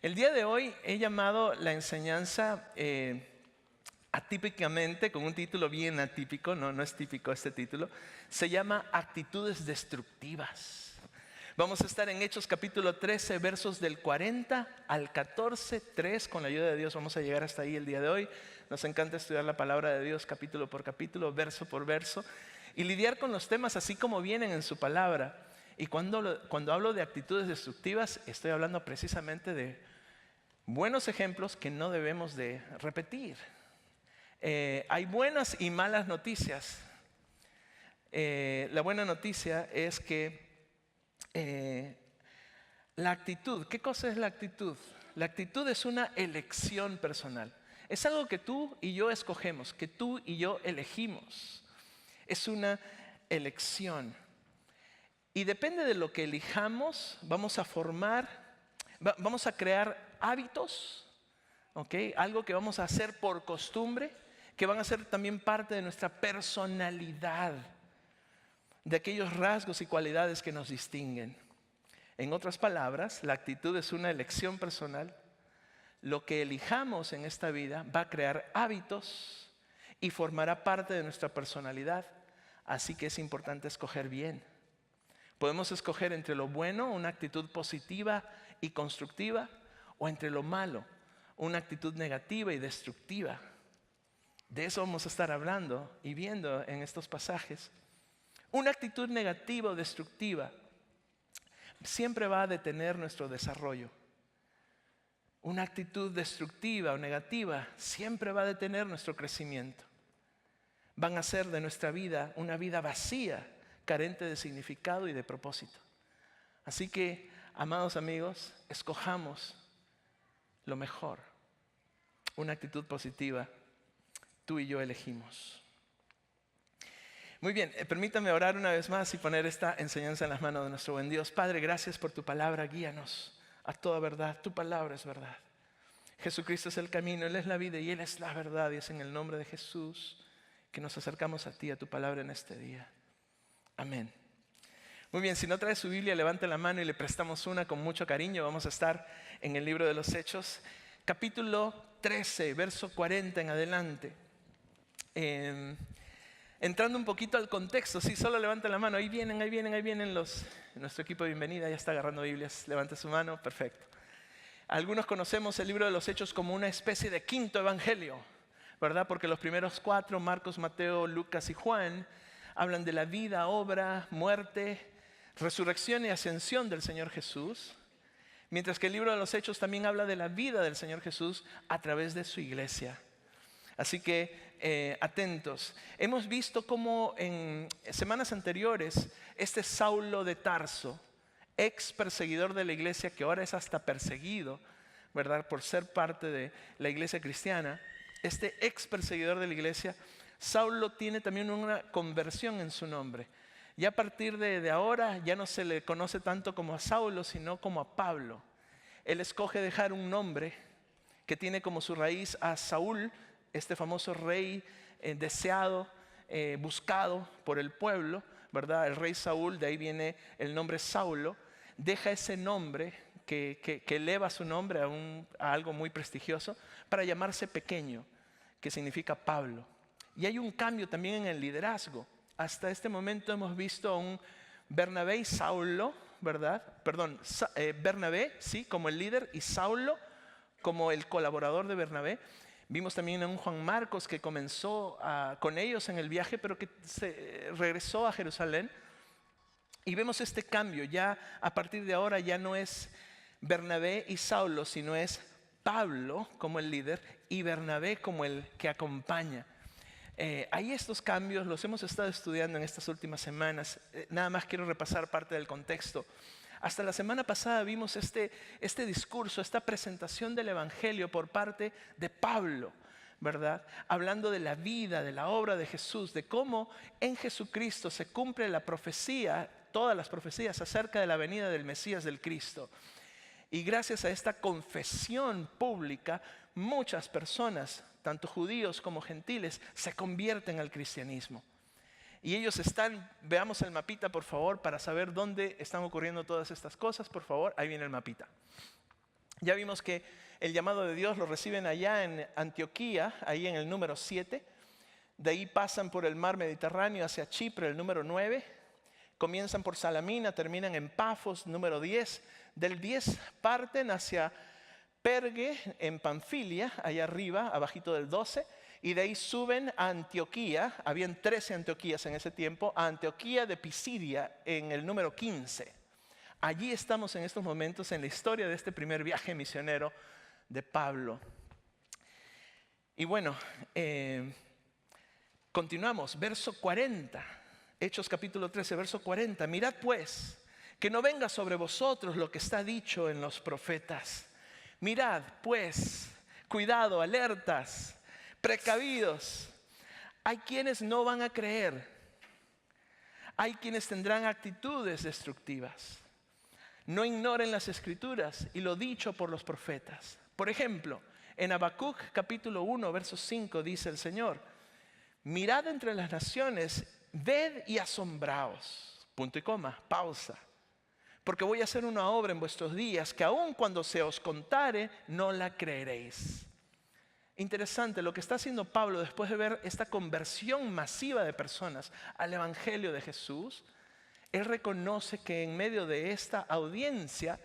El día de hoy he llamado la enseñanza atípicamente, con un título bien atípico, no es típico este título, se llama Actitudes Destructivas. Vamos a estar en Hechos capítulo 13, versos del 40 al 14, 3. Con la ayuda de Dios vamos a llegar hasta ahí el día de hoy. Nos encanta estudiar la palabra de Dios capítulo por capítulo, verso por verso, y lidiar con los temas así como vienen en su palabra. Y cuando hablo de actitudes destructivas, estoy hablando precisamente de buenos ejemplos que no debemos de repetir. Hay buenas y malas noticias. La buena noticia es que la actitud, ¿qué cosa es la actitud? La actitud es una elección personal. Es algo que tú y yo escogemos, que tú y yo elegimos. Es una elección. Y depende de lo que elijamos, vamos a crear hábitos, ¿okay? Algo que vamos a hacer por costumbre, que van a ser también parte de nuestra personalidad, de aquellos rasgos y cualidades que nos distinguen. En otras palabras, la actitud es una elección personal. Lo que elijamos en esta vida va a crear hábitos y formará parte de nuestra personalidad. Así que es importante escoger bien. Podemos escoger entre lo bueno, una actitud positiva y constructiva, o entre lo malo, una actitud negativa y destructiva. De eso vamos a estar hablando y viendo en estos pasajes. Una actitud negativa o destructiva siempre va a detener nuestro desarrollo. Una actitud destructiva o negativa siempre va a detener nuestro crecimiento. Van a hacer de nuestra vida una vida vacía, carente de significado y de propósito. Así que, amados amigos, escojamos lo mejor. Una actitud positiva, tú y yo elegimos. Muy bien, permítame orar una vez más y poner esta enseñanza en las manos de nuestro buen Dios. Padre, gracias por tu palabra, guíanos a toda verdad. Tu palabra es verdad. Jesucristo es el camino, Él es la vida y Él es la verdad. Y es en el nombre de Jesús que nos acercamos a ti, a tu palabra en este día. Amén. Muy bien, si no trae su Biblia, levante la mano y le prestamos una con mucho cariño. Vamos a estar en el libro de los Hechos, capítulo 13, verso 40 en adelante. Entrando un poquito al contexto, sí, solo levanta la mano. Ahí vienen nuestro equipo de bienvenida, ya está agarrando Biblias. Levante su mano, perfecto. Algunos conocemos el libro de los Hechos como una especie de quinto evangelio, ¿verdad? Porque los primeros 4, Marcos, Mateo, Lucas y Juan, hablan de la vida, obra, muerte, resurrección y ascensión del Señor Jesús. Mientras que el libro de los Hechos también habla de la vida del Señor Jesús a través de su iglesia. Así que atentos. Hemos visto cómo en semanas anteriores este Saulo de Tarso, ex perseguidor de la iglesia, que ahora es hasta perseguido, ¿verdad? Por ser parte de la iglesia cristiana, este ex perseguidor de la iglesia, Saulo tiene también una conversión en su nombre. Y a partir de ahora ya no se le conoce tanto como a Saulo, sino como a Pablo. Él escoge dejar un nombre que tiene como su raíz a Saúl, este famoso rey deseado, buscado por el pueblo, ¿verdad? El rey Saúl, de ahí viene el nombre Saulo. Deja ese nombre que eleva su nombre a algo muy prestigioso para llamarse pequeño, que significa Pablo. Y hay un cambio también en el liderazgo. Hasta este momento hemos visto a un Bernabé y Saulo, ¿verdad? Bernabé, sí, como el líder, y Saulo como el colaborador de Bernabé. Vimos también a un Juan Marcos que comenzó con ellos en el viaje, pero que regresó a Jerusalén. Y vemos este cambio. Ya a partir de ahora ya no es Bernabé y Saulo, sino es Pablo como el líder y Bernabé como el que acompaña. Hay estos cambios, los hemos estado estudiando en estas últimas semanas. Nada más quiero repasar parte del contexto. Hasta la semana pasada vimos este discurso, esta presentación del Evangelio por parte de Pablo, ¿verdad? Hablando de la vida, de la obra de Jesús, de cómo en Jesucristo se cumple la profecía, todas las profecías acerca de la venida del Mesías, del Cristo. Y gracias a esta confesión pública, muchas personas, tanto judíos como gentiles, se convierten al cristianismo. Y ellos están, veamos el mapita por favor, para saber dónde están ocurriendo todas estas cosas, por favor, ahí viene el mapita. Ya vimos que el llamado de Dios lo reciben allá en Antioquía, ahí en el número 7. De ahí pasan por el mar Mediterráneo hacia Chipre, el número 9. Comienzan por Salamina, terminan en Pafos, número 10. Del 10 parten hacia Pergue, en Panfilia, allá arriba, abajito del 12. Y de ahí suben a Antioquía, habían 13 Antioquías en ese tiempo, a Antioquía de Pisidia, en el número 15. Allí estamos en estos momentos en la historia de este primer viaje misionero de Pablo. Y bueno, continuamos, verso 40, Hechos capítulo 13, verso 40. Mirad pues, que no venga sobre vosotros lo que está dicho en los profetas. Mirad pues, cuidado, alertas, precavidos. Hay quienes no van a creer. Hay quienes tendrán actitudes destructivas. No ignoren las escrituras y lo dicho por los profetas. Por ejemplo, en Habacuc capítulo 1, verso 5 dice el Señor: mirad entre las naciones, ved y asombraos. Punto y coma, pausa. Porque voy a hacer una obra en vuestros días que aun cuando se os contare, no la creeréis. Interesante lo que está haciendo Pablo después de ver esta conversión masiva de personas al Evangelio de Jesús. Él reconoce que en medio de esta audiencia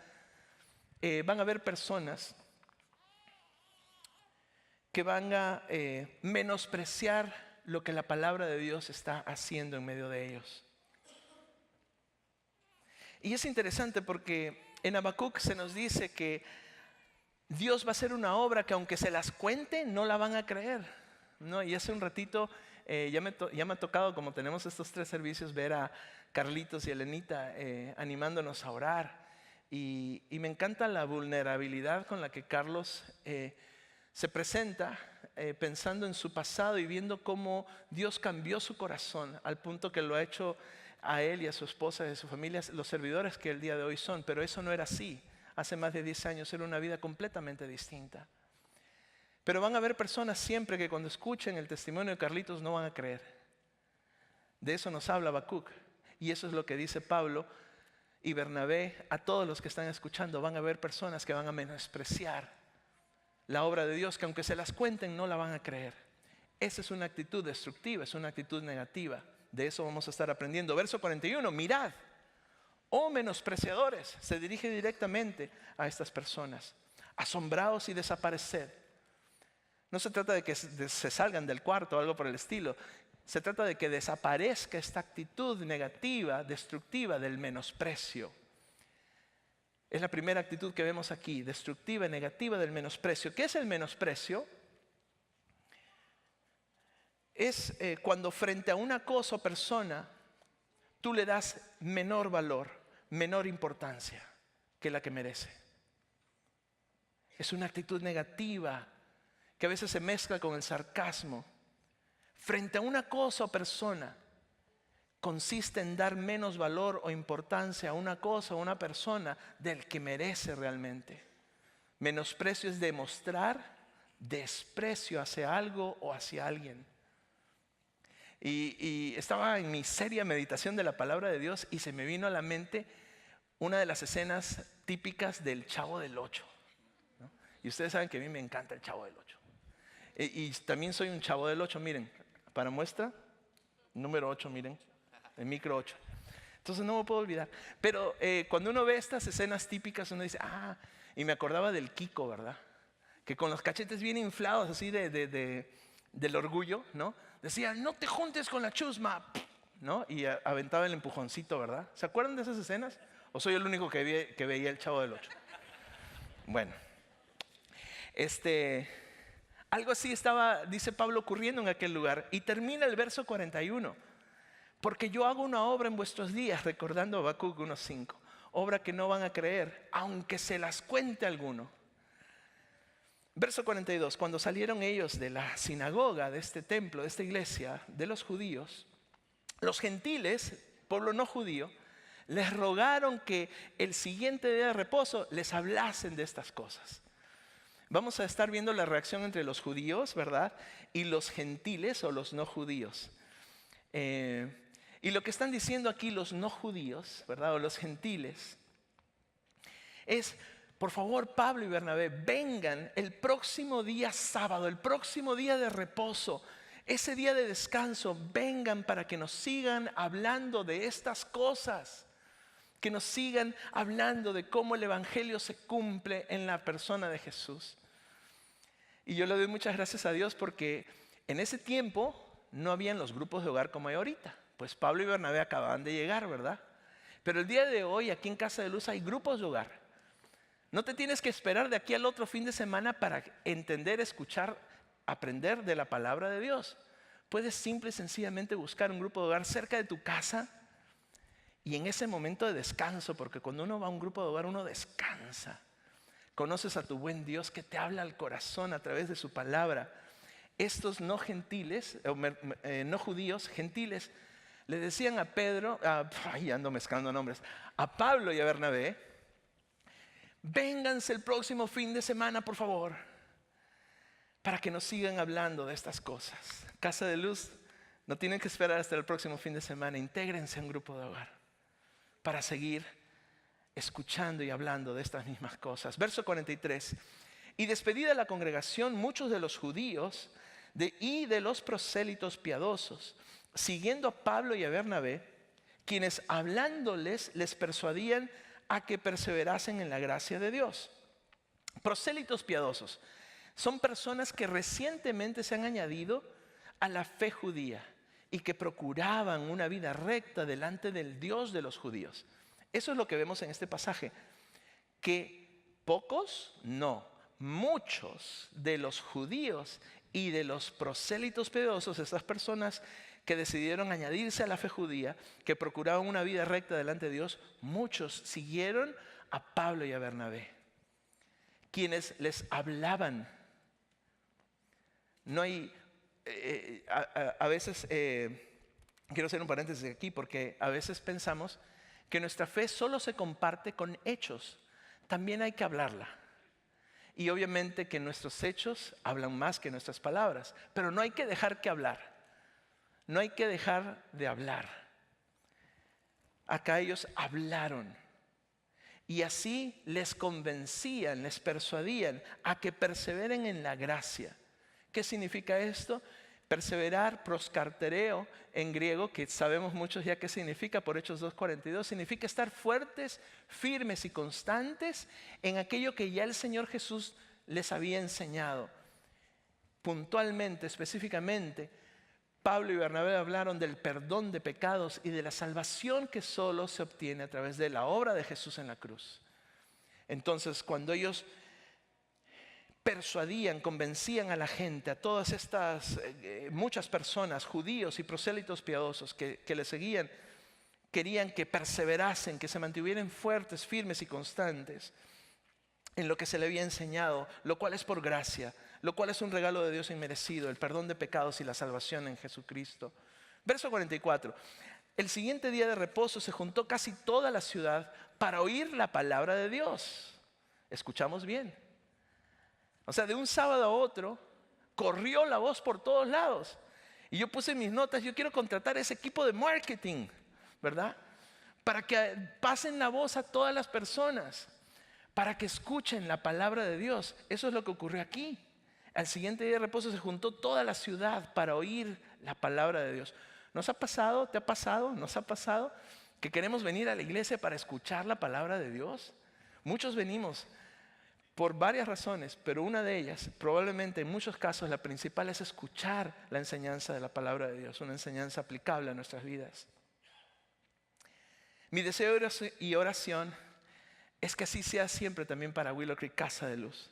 van a haber personas que van a menospreciar lo que la palabra de Dios está haciendo en medio de ellos. Y es interesante porque en Habacuc se nos dice que Dios va a hacer una obra que aunque se las cuente, no la van a creer, ¿no? Y hace un ratito ya me ha tocado, como tenemos estos 3 servicios, ver a Carlitos y Elenita animándonos a orar. Y me encanta la vulnerabilidad con la que Carlos se presenta pensando en su pasado y viendo cómo Dios cambió su corazón al punto que lo ha hecho a él y a su esposa y a su familia los servidores que el día de hoy son. Pero eso no era así. Hace más de 10 años era una vida completamente distinta. Pero van a haber personas siempre que cuando escuchen el testimonio de Carlitos no van a creer. De eso nos habla Habacuc. Y eso es lo que dice Pablo y Bernabé a todos los que están escuchando. Van a haber personas que van a menospreciar la obra de Dios, que aunque se las cuenten no la van a creer. Esa es una actitud destructiva, es una actitud negativa. De eso vamos a estar aprendiendo. Verso 41, mirad, oh menospreciadores, se dirige directamente a estas personas. Asombraos y desapareced. No se trata de que se salgan del cuarto o algo por el estilo. Se trata de que desaparezca esta actitud negativa, destructiva del menosprecio. Es la primera actitud que vemos aquí, destructiva y negativa del menosprecio. ¿Qué es el menosprecio? Es cuando frente a una cosa o persona tú le das menor valor, menor importancia que la que merece. Es una actitud negativa que a veces se mezcla con el sarcasmo. Frente a una cosa o persona, consiste en dar menos valor o importancia a una cosa o una persona del que merece realmente. Menosprecio es demostrar desprecio hacia algo o hacia alguien. Y estaba en mi seria meditación de la palabra de Dios y se me vino a la mente una de las escenas típicas del Chavo del Ocho, ¿no? Y ustedes saben que a mí me encanta el Chavo del Ocho. Y también soy un Chavo del Ocho, miren, para muestra, número 8, miren, el micro 8. Entonces no me puedo olvidar. Pero cuando uno ve estas escenas típicas, uno dice, y me acordaba del Kiko, ¿verdad? Que con los cachetes bien inflados, así del orgullo, ¿no? Decía, no te juntes con la chusma, ¿no? Y aventaba el empujoncito, ¿verdad? ¿Se acuerdan de esas escenas? ¿O soy el único que veía el Chavo del Ocho? Bueno, algo así estaba, dice Pablo, ocurriendo en aquel lugar. Y termina el verso 41. Porque yo hago una obra en vuestros días, recordando a Habacuc 1:5. Obra que no van a creer, aunque se las cuente alguno. Verso 42. Cuando salieron ellos de la sinagoga, de este templo, de esta iglesia, de los judíos, los gentiles, pueblo no judío, les rogaron que el siguiente día de reposo les hablasen de estas cosas. Vamos a estar viendo la reacción entre los judíos, ¿verdad? Y los gentiles o los no judíos. Y lo que están diciendo aquí los no judíos, ¿verdad? O los gentiles, es Por favor, Pablo y Bernabé, vengan el próximo día sábado, el próximo día de reposo, ese día de descanso, vengan para que nos sigan hablando de estas cosas, que nos sigan hablando de cómo el evangelio se cumple en la persona de Jesús. Y yo le doy muchas gracias a Dios porque en ese tiempo no habían los grupos de hogar como hay ahorita. Pues Pablo y Bernabé acababan de llegar, ¿verdad? Pero el día de hoy aquí en Casa de Luz hay grupos de hogar. No te tienes que esperar de aquí al otro fin de semana para entender, escuchar, aprender de la palabra de Dios. Puedes simple y sencillamente buscar un grupo de hogar cerca de tu casa y en ese momento de descanso, porque cuando uno va a un grupo de hogar uno descansa. Conoces a tu buen Dios que te habla al corazón a través de su palabra. Estos no gentiles, no judíos, gentiles, le decían a Pedro, ando mezclando nombres, a Pablo y a Bernabé: vénganse el próximo fin de semana, por favor, para que nos sigan hablando de estas cosas. Casa de Luz, no tienen que esperar hasta el próximo fin de semana. Intégrense a un grupo de hogar para seguir escuchando y hablando de estas mismas cosas. Verso 43. Y despedida la congregación, muchos de los judíos y de los prosélitos piadosos, siguiendo a Pablo y a Bernabé, quienes hablándoles les persuadían a que perseverasen en la gracia de Dios. Prosélitos piadosos son personas que recientemente se han añadido a la fe judía y que procuraban una vida recta delante del Dios de los judíos. Eso es lo que vemos en este pasaje, que pocos, no, muchos de los judíos y de los prosélitos piadosos, estas personas que decidieron añadirse a la fe judía, que procuraban una vida recta delante de Dios, muchos siguieron a Pablo y a Bernabé, quienes les hablaban. No hay, a veces, quiero hacer un paréntesis aquí, porque a veces pensamos que nuestra fe solo se comparte con hechos. También hay que hablarla. Y obviamente que nuestros hechos hablan más que nuestras palabras, pero no hay que dejar que hablar. No hay que dejar de hablar. Acá ellos hablaron y así les convencían, les persuadían a que perseveren en la gracia. ¿Qué significa esto? Perseverar, proskartereo en griego, que sabemos muchos ya qué significa por Hechos 2:42, significa estar fuertes, firmes y constantes en aquello que ya el Señor Jesús les había enseñado. Puntualmente, específicamente, Pablo y Bernabé hablaron del perdón de pecados y de la salvación que solo se obtiene a través de la obra de Jesús en la cruz. Entonces, cuando ellos persuadían, convencían a la gente, a todas estas muchas personas, judíos y prosélitos piadosos que le seguían, querían que perseverasen, que se mantuvieran fuertes, firmes y constantes en lo que se le había enseñado, lo cual es por gracia, lo cual es un regalo de Dios inmerecido, el perdón de pecados y la salvación en Jesucristo. Verso 44. El siguiente día de reposo se juntó casi toda la ciudad para oír la palabra de Dios. ¿Escuchamos bien? O sea, de un sábado a otro, corrió la voz por todos lados. Y yo puse en mis notas, yo quiero contratar ese equipo de marketing, ¿verdad? Para que pasen la voz a todas las personas, para que escuchen la palabra de Dios. Eso es lo que ocurrió aquí. Al siguiente día de reposo se juntó toda la ciudad para oír la palabra de Dios. ¿Nos ha pasado? ¿Te ha pasado? ¿Nos ha pasado que queremos venir a la iglesia para escuchar la palabra de Dios? Muchos venimos por varias razones, pero una de ellas, probablemente en muchos casos la principal, es escuchar la enseñanza de la palabra de Dios, una enseñanza aplicable a nuestras vidas. Mi deseo y oración es que así sea siempre también para Willow Creek Casa de Luz.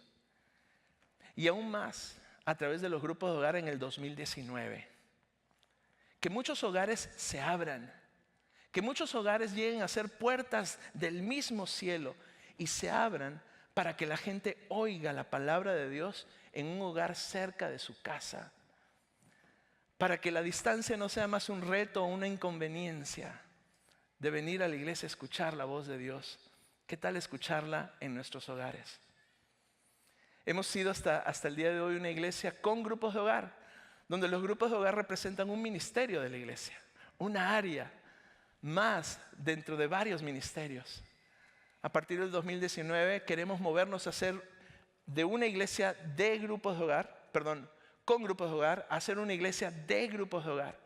Y aún más a través de los grupos de hogar en el 2019. Que muchos hogares se abran, que muchos hogares lleguen a ser puertas del mismo cielo y se abran para que la gente oiga la palabra de Dios en un hogar cerca de su casa. Para que la distancia no sea más un reto o una inconveniencia de venir a la iglesia a escuchar la voz de Dios. ¿Qué tal escucharla en nuestros hogares? Hemos sido hasta el día de hoy una iglesia con grupos de hogar, donde los grupos de hogar representan un ministerio de la iglesia, una área más dentro de varios ministerios. A partir del 2019 queremos movernos a hacer de una iglesia de grupos de hogar, con grupos de hogar, a hacer una iglesia de grupos de hogar,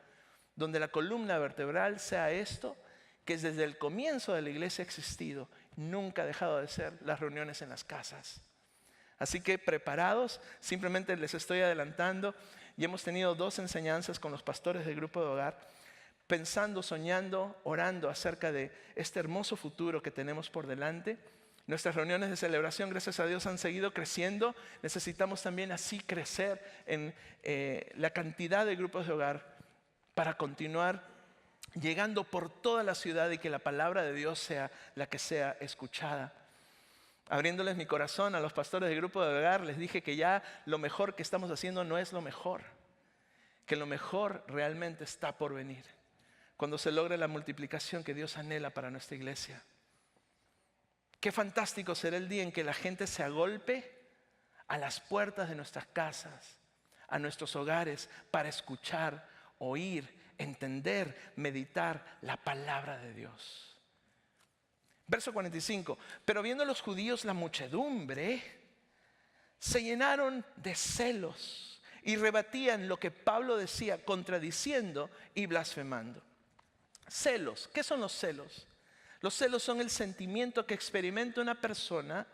donde la columna vertebral sea esto, que desde el comienzo de la iglesia ha existido, nunca ha dejado de ser las reuniones en las casas. Así que preparados, simplemente les estoy adelantando, y hemos tenido 2 enseñanzas con los pastores del grupo de hogar, pensando, soñando, orando acerca de este hermoso futuro que tenemos por delante. Nuestras reuniones de celebración, gracias a Dios, han seguido creciendo. Necesitamos también así crecer en la cantidad de grupos de hogar para continuar llegando por toda la ciudad y que la palabra de Dios sea la que sea escuchada. Abriéndoles mi corazón a los pastores del grupo de hogar, les dije que ya lo mejor que estamos haciendo no es lo mejor, que lo mejor realmente está por venir, cuando se logre la multiplicación que Dios anhela para nuestra iglesia. Qué fantástico será el día en que la gente se agolpe a las puertas de nuestras casas, a nuestros hogares, para escuchar, oír, entender, meditar la palabra de Dios. Verso 45, pero viendo los judíos la muchedumbre, se llenaron de celos y rebatían lo que Pablo decía, contradiciendo y blasfemando. Celos, ¿qué son los celos? Los celos son el sentimiento que experimenta una persona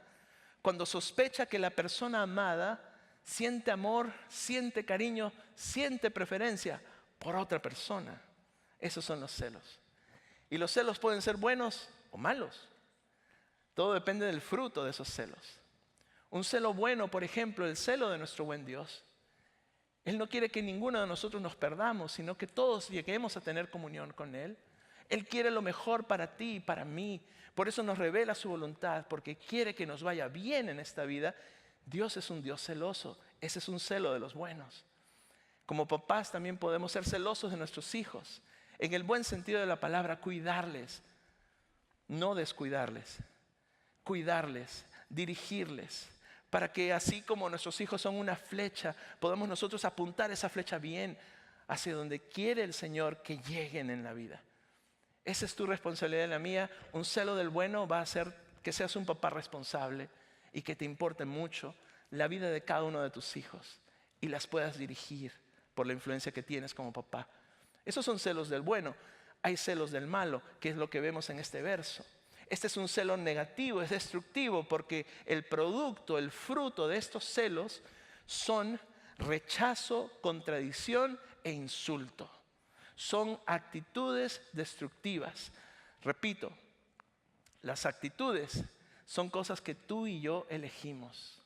cuando sospecha que la persona amada siente amor, siente cariño, siente preferencia por otra persona. Esos son los celos. Y los celos pueden ser buenos o malos. Todo depende del fruto de esos celos. Un celo bueno, por ejemplo, el celo de nuestro buen Dios. Él no quiere que ninguno de nosotros nos perdamos, sino que todos lleguemos a tener comunión con Él. Él quiere lo mejor para ti y para mí. Por eso nos revela su voluntad, porque quiere que nos vaya bien en esta vida. Dios es un Dios celoso. Ese es un celo de los buenos. Como papás también podemos ser celosos de nuestros hijos. En el buen sentido de la palabra, cuidarles, no descuidarles. Cuidarles, dirigirles, para que así como nuestros hijos son una flecha, podamos nosotros apuntar esa flecha bien hacia donde quiere el Señor que lleguen en la vida. Esa es tu responsabilidad y la mía. Un celo del bueno va a hacer que seas un papá responsable y que te importe mucho la vida de cada uno de tus hijos y las puedas dirigir por la influencia que tienes como papá. Esos son celos del bueno. Hay celos del malo, que es lo que vemos en este verso. Este es un celo negativo, es destructivo, porque el producto, el fruto de estos celos son rechazo, contradicción e insulto. Son actitudes destructivas. Repito, las actitudes son cosas que tú y yo elegimos.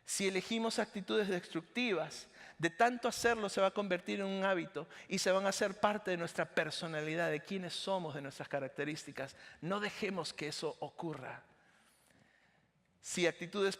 Si elegimos actitudes destructivas, de tanto hacerlo se va a convertir en un hábito y se van a hacer parte de nuestra personalidad, de quiénes somos, de nuestras características. No dejemos que eso ocurra. Si actitudes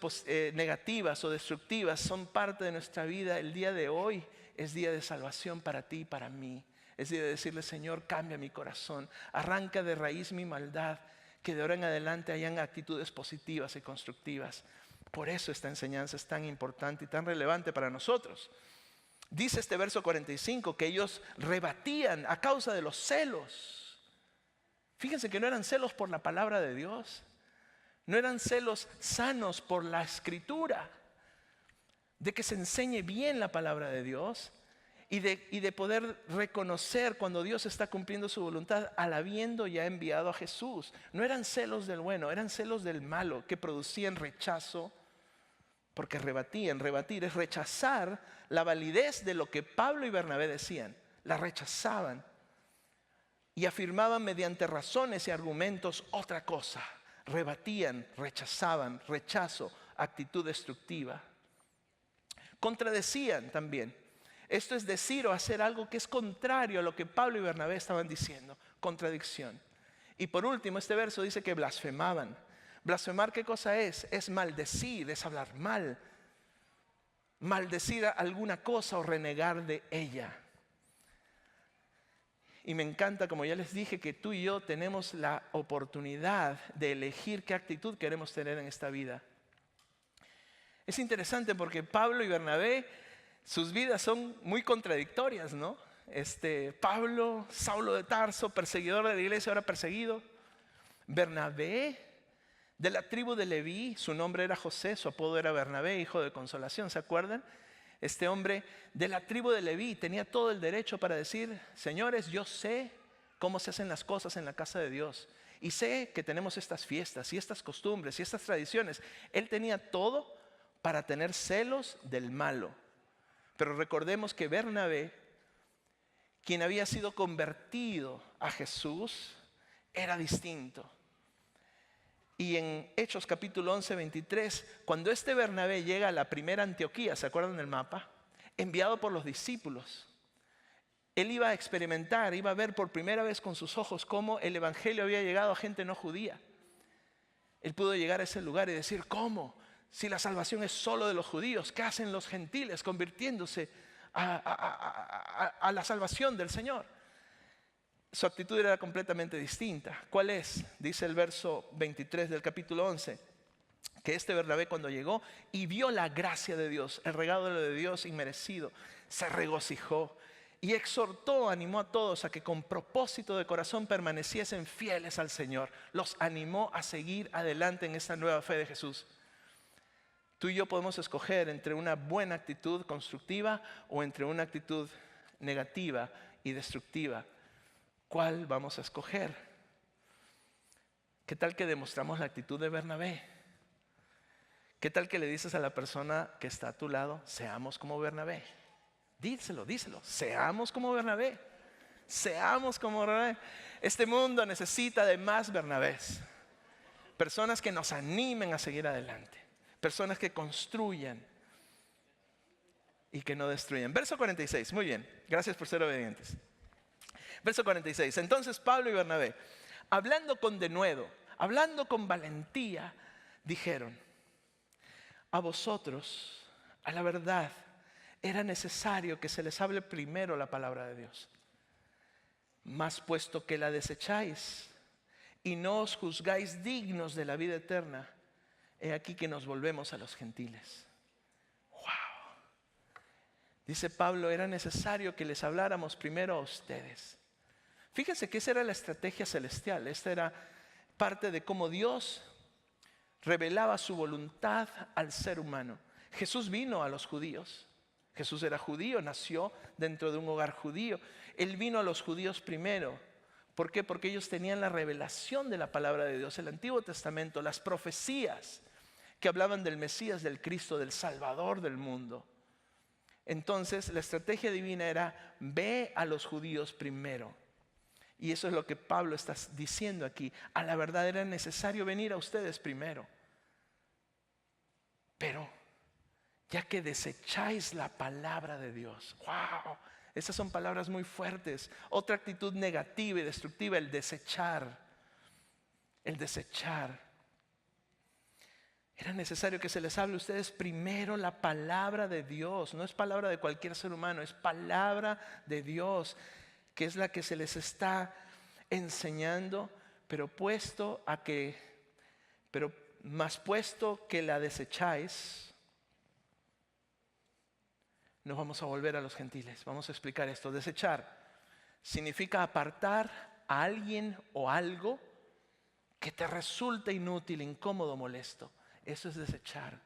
negativas o destructivas son parte de nuestra vida, el día de hoy es día de salvación para ti y para mí. Es día de decirle, Señor, cambia mi corazón, arranca de raíz mi maldad, que de ahora en adelante hayan actitudes positivas y constructivas. Por eso esta enseñanza es tan importante y tan relevante para nosotros. Dice este verso 45 que ellos rebatían a causa de los celos. Fíjense que no eran celos por la palabra de Dios. No eran celos sanos por la escritura. De que se enseñe bien la palabra de Dios y de poder reconocer cuando Dios está cumpliendo su voluntad al habiendo ya enviado a Jesús. No eran celos del bueno, eran celos del malo que producían rechazo. Porque rebatir es rechazar la validez de lo que Pablo y Bernabé decían. La rechazaban y afirmaban mediante razones y argumentos otra cosa. Rebatían, rechazaban, rechazo, actitud destructiva. Contradecían también. Esto es decir o hacer algo que es contrario a lo que Pablo y Bernabé estaban diciendo. Contradicción. Y por último, este verso dice que blasfemaban. Blasfemar, ¿qué cosa es? Es maldecir, es hablar mal. Maldecir alguna cosa o renegar de ella. Y me encanta, como ya les dije, que tú y yo tenemos la oportunidad de elegir qué actitud queremos tener en esta vida. Es interesante porque Pablo y Bernabé, sus vidas son muy contradictorias, ¿no? Pablo, Saulo de Tarso, perseguidor de la iglesia, ahora perseguido. Bernabé, De la tribu de Leví, su nombre era José, su apodo era Bernabé, hijo de consolación, ¿se acuerdan? Este hombre de la tribu de Leví tenía todo el derecho para decir: señores, yo sé cómo se hacen las cosas en la casa de Dios. Y sé que tenemos estas fiestas y estas costumbres y estas tradiciones. Él tenía todo para tener celos del malo. Pero recordemos que Bernabé, quien había sido convertido a Jesús, era distinto. Y en Hechos capítulo 11, 23, cuando este Bernabé llega a la primera Antioquía, ¿se acuerdan del mapa? Enviado por los discípulos. Él iba a experimentar, iba a ver por primera vez con sus ojos cómo el evangelio había llegado a gente no judía. Él pudo llegar a ese lugar y decir: ¿cómo? Si la salvación es solo de los judíos, ¿qué hacen los gentiles convirtiéndose a la salvación del Señor? Su actitud era completamente distinta. ¿Cuál es? Dice el verso 23 del capítulo 11, que este Bernabé, cuando llegó y vio la gracia de Dios, el regalo de Dios inmerecido, se regocijó y exhortó, animó a todos a que con propósito de corazón permaneciesen fieles al Señor. Los animó a seguir adelante en esta nueva fe de Jesús. Tú y yo podemos escoger entre una buena actitud constructiva o entre una actitud negativa y destructiva. ¿Cuál vamos a escoger? ¿Qué tal que demostramos la actitud de Bernabé? ¿Qué tal que le dices a la persona que está a tu lado: seamos como Bernabé? Díselo, seamos como Bernabé. Seamos como Bernabé. Este mundo necesita de más Bernabés. Personas que nos animen a seguir adelante. Personas que construyan y que no destruyan. Verso 46, muy bien, gracias por ser obedientes. Verso 46, entonces Pablo y Bernabé, hablando con denuedo, hablando con valentía, dijeron: a vosotros, a la verdad, era necesario que se les hable primero la palabra de Dios. Mas puesto que la desecháis y no os juzgáis dignos de la vida eterna, he aquí que nos volvemos a los gentiles. Wow. Dice Pablo: era necesario que les habláramos primero a ustedes. Fíjense que esa era la estrategia celestial. Esta era parte de cómo Dios revelaba su voluntad al ser humano. Jesús vino a los judíos. Jesús era judío, nació dentro de un hogar judío. Él vino a los judíos primero. ¿Por qué? Porque ellos tenían la revelación de la palabra de Dios, el Antiguo Testamento, las profecías que hablaban del Mesías, del Cristo, del Salvador del mundo. Entonces la estrategia divina era: ve a los judíos primero. Y eso es lo que Pablo está diciendo aquí. A la verdad era necesario venir a ustedes primero. Pero ya que desecháis la palabra de Dios. ¡Wow! Esas son palabras muy fuertes. Otra actitud negativa y destructiva: el desechar. El desechar. Era necesario que se les hable a ustedes primero la palabra de Dios. No es palabra de cualquier ser humano, es palabra de Dios, que es la que se les está enseñando, pero más puesto que la desecháis, nos vamos a volver a los gentiles. Vamos a explicar esto. Desechar significa apartar a alguien o algo que te resulta inútil, incómodo, molesto. Eso es desechar.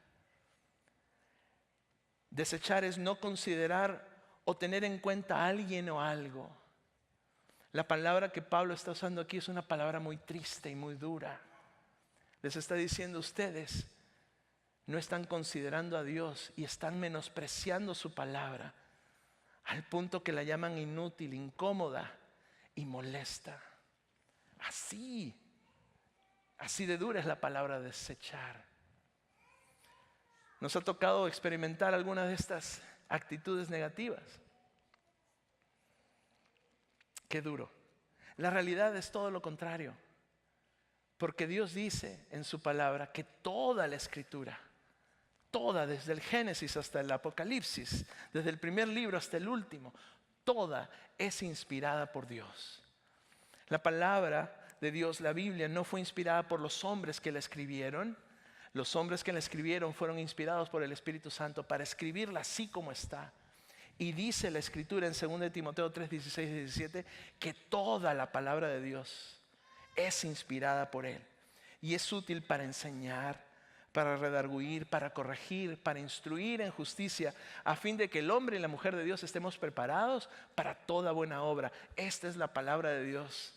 Desechar es no considerar o tener en cuenta a alguien o algo. La palabra que Pablo está usando aquí es una palabra muy triste y muy dura. Les está diciendo: ustedes no están considerando a Dios y están menospreciando su palabra al punto que la llaman inútil, incómoda y molesta. Así de dura es la palabra desechar. Nos ha tocado experimentar algunas de estas actitudes negativas. Qué duro. La realidad es todo lo contrario. Porque Dios dice en su palabra que toda la escritura, toda, desde el Génesis hasta el Apocalipsis, desde el primer libro hasta el último, toda es inspirada por Dios. La palabra de Dios, la Biblia, no fue inspirada por los hombres que la escribieron. Los hombres que la escribieron fueron inspirados por el Espíritu Santo para escribirla así como está. Y dice la Escritura en 2 Timoteo 3, 16 y 17 que toda la palabra de Dios es inspirada por Él. y es útil para enseñar, para redarguir, para corregir, para instruir en justicia, a fin de que el hombre y la mujer de Dios estemos preparados para toda buena obra. Esta es la palabra de Dios.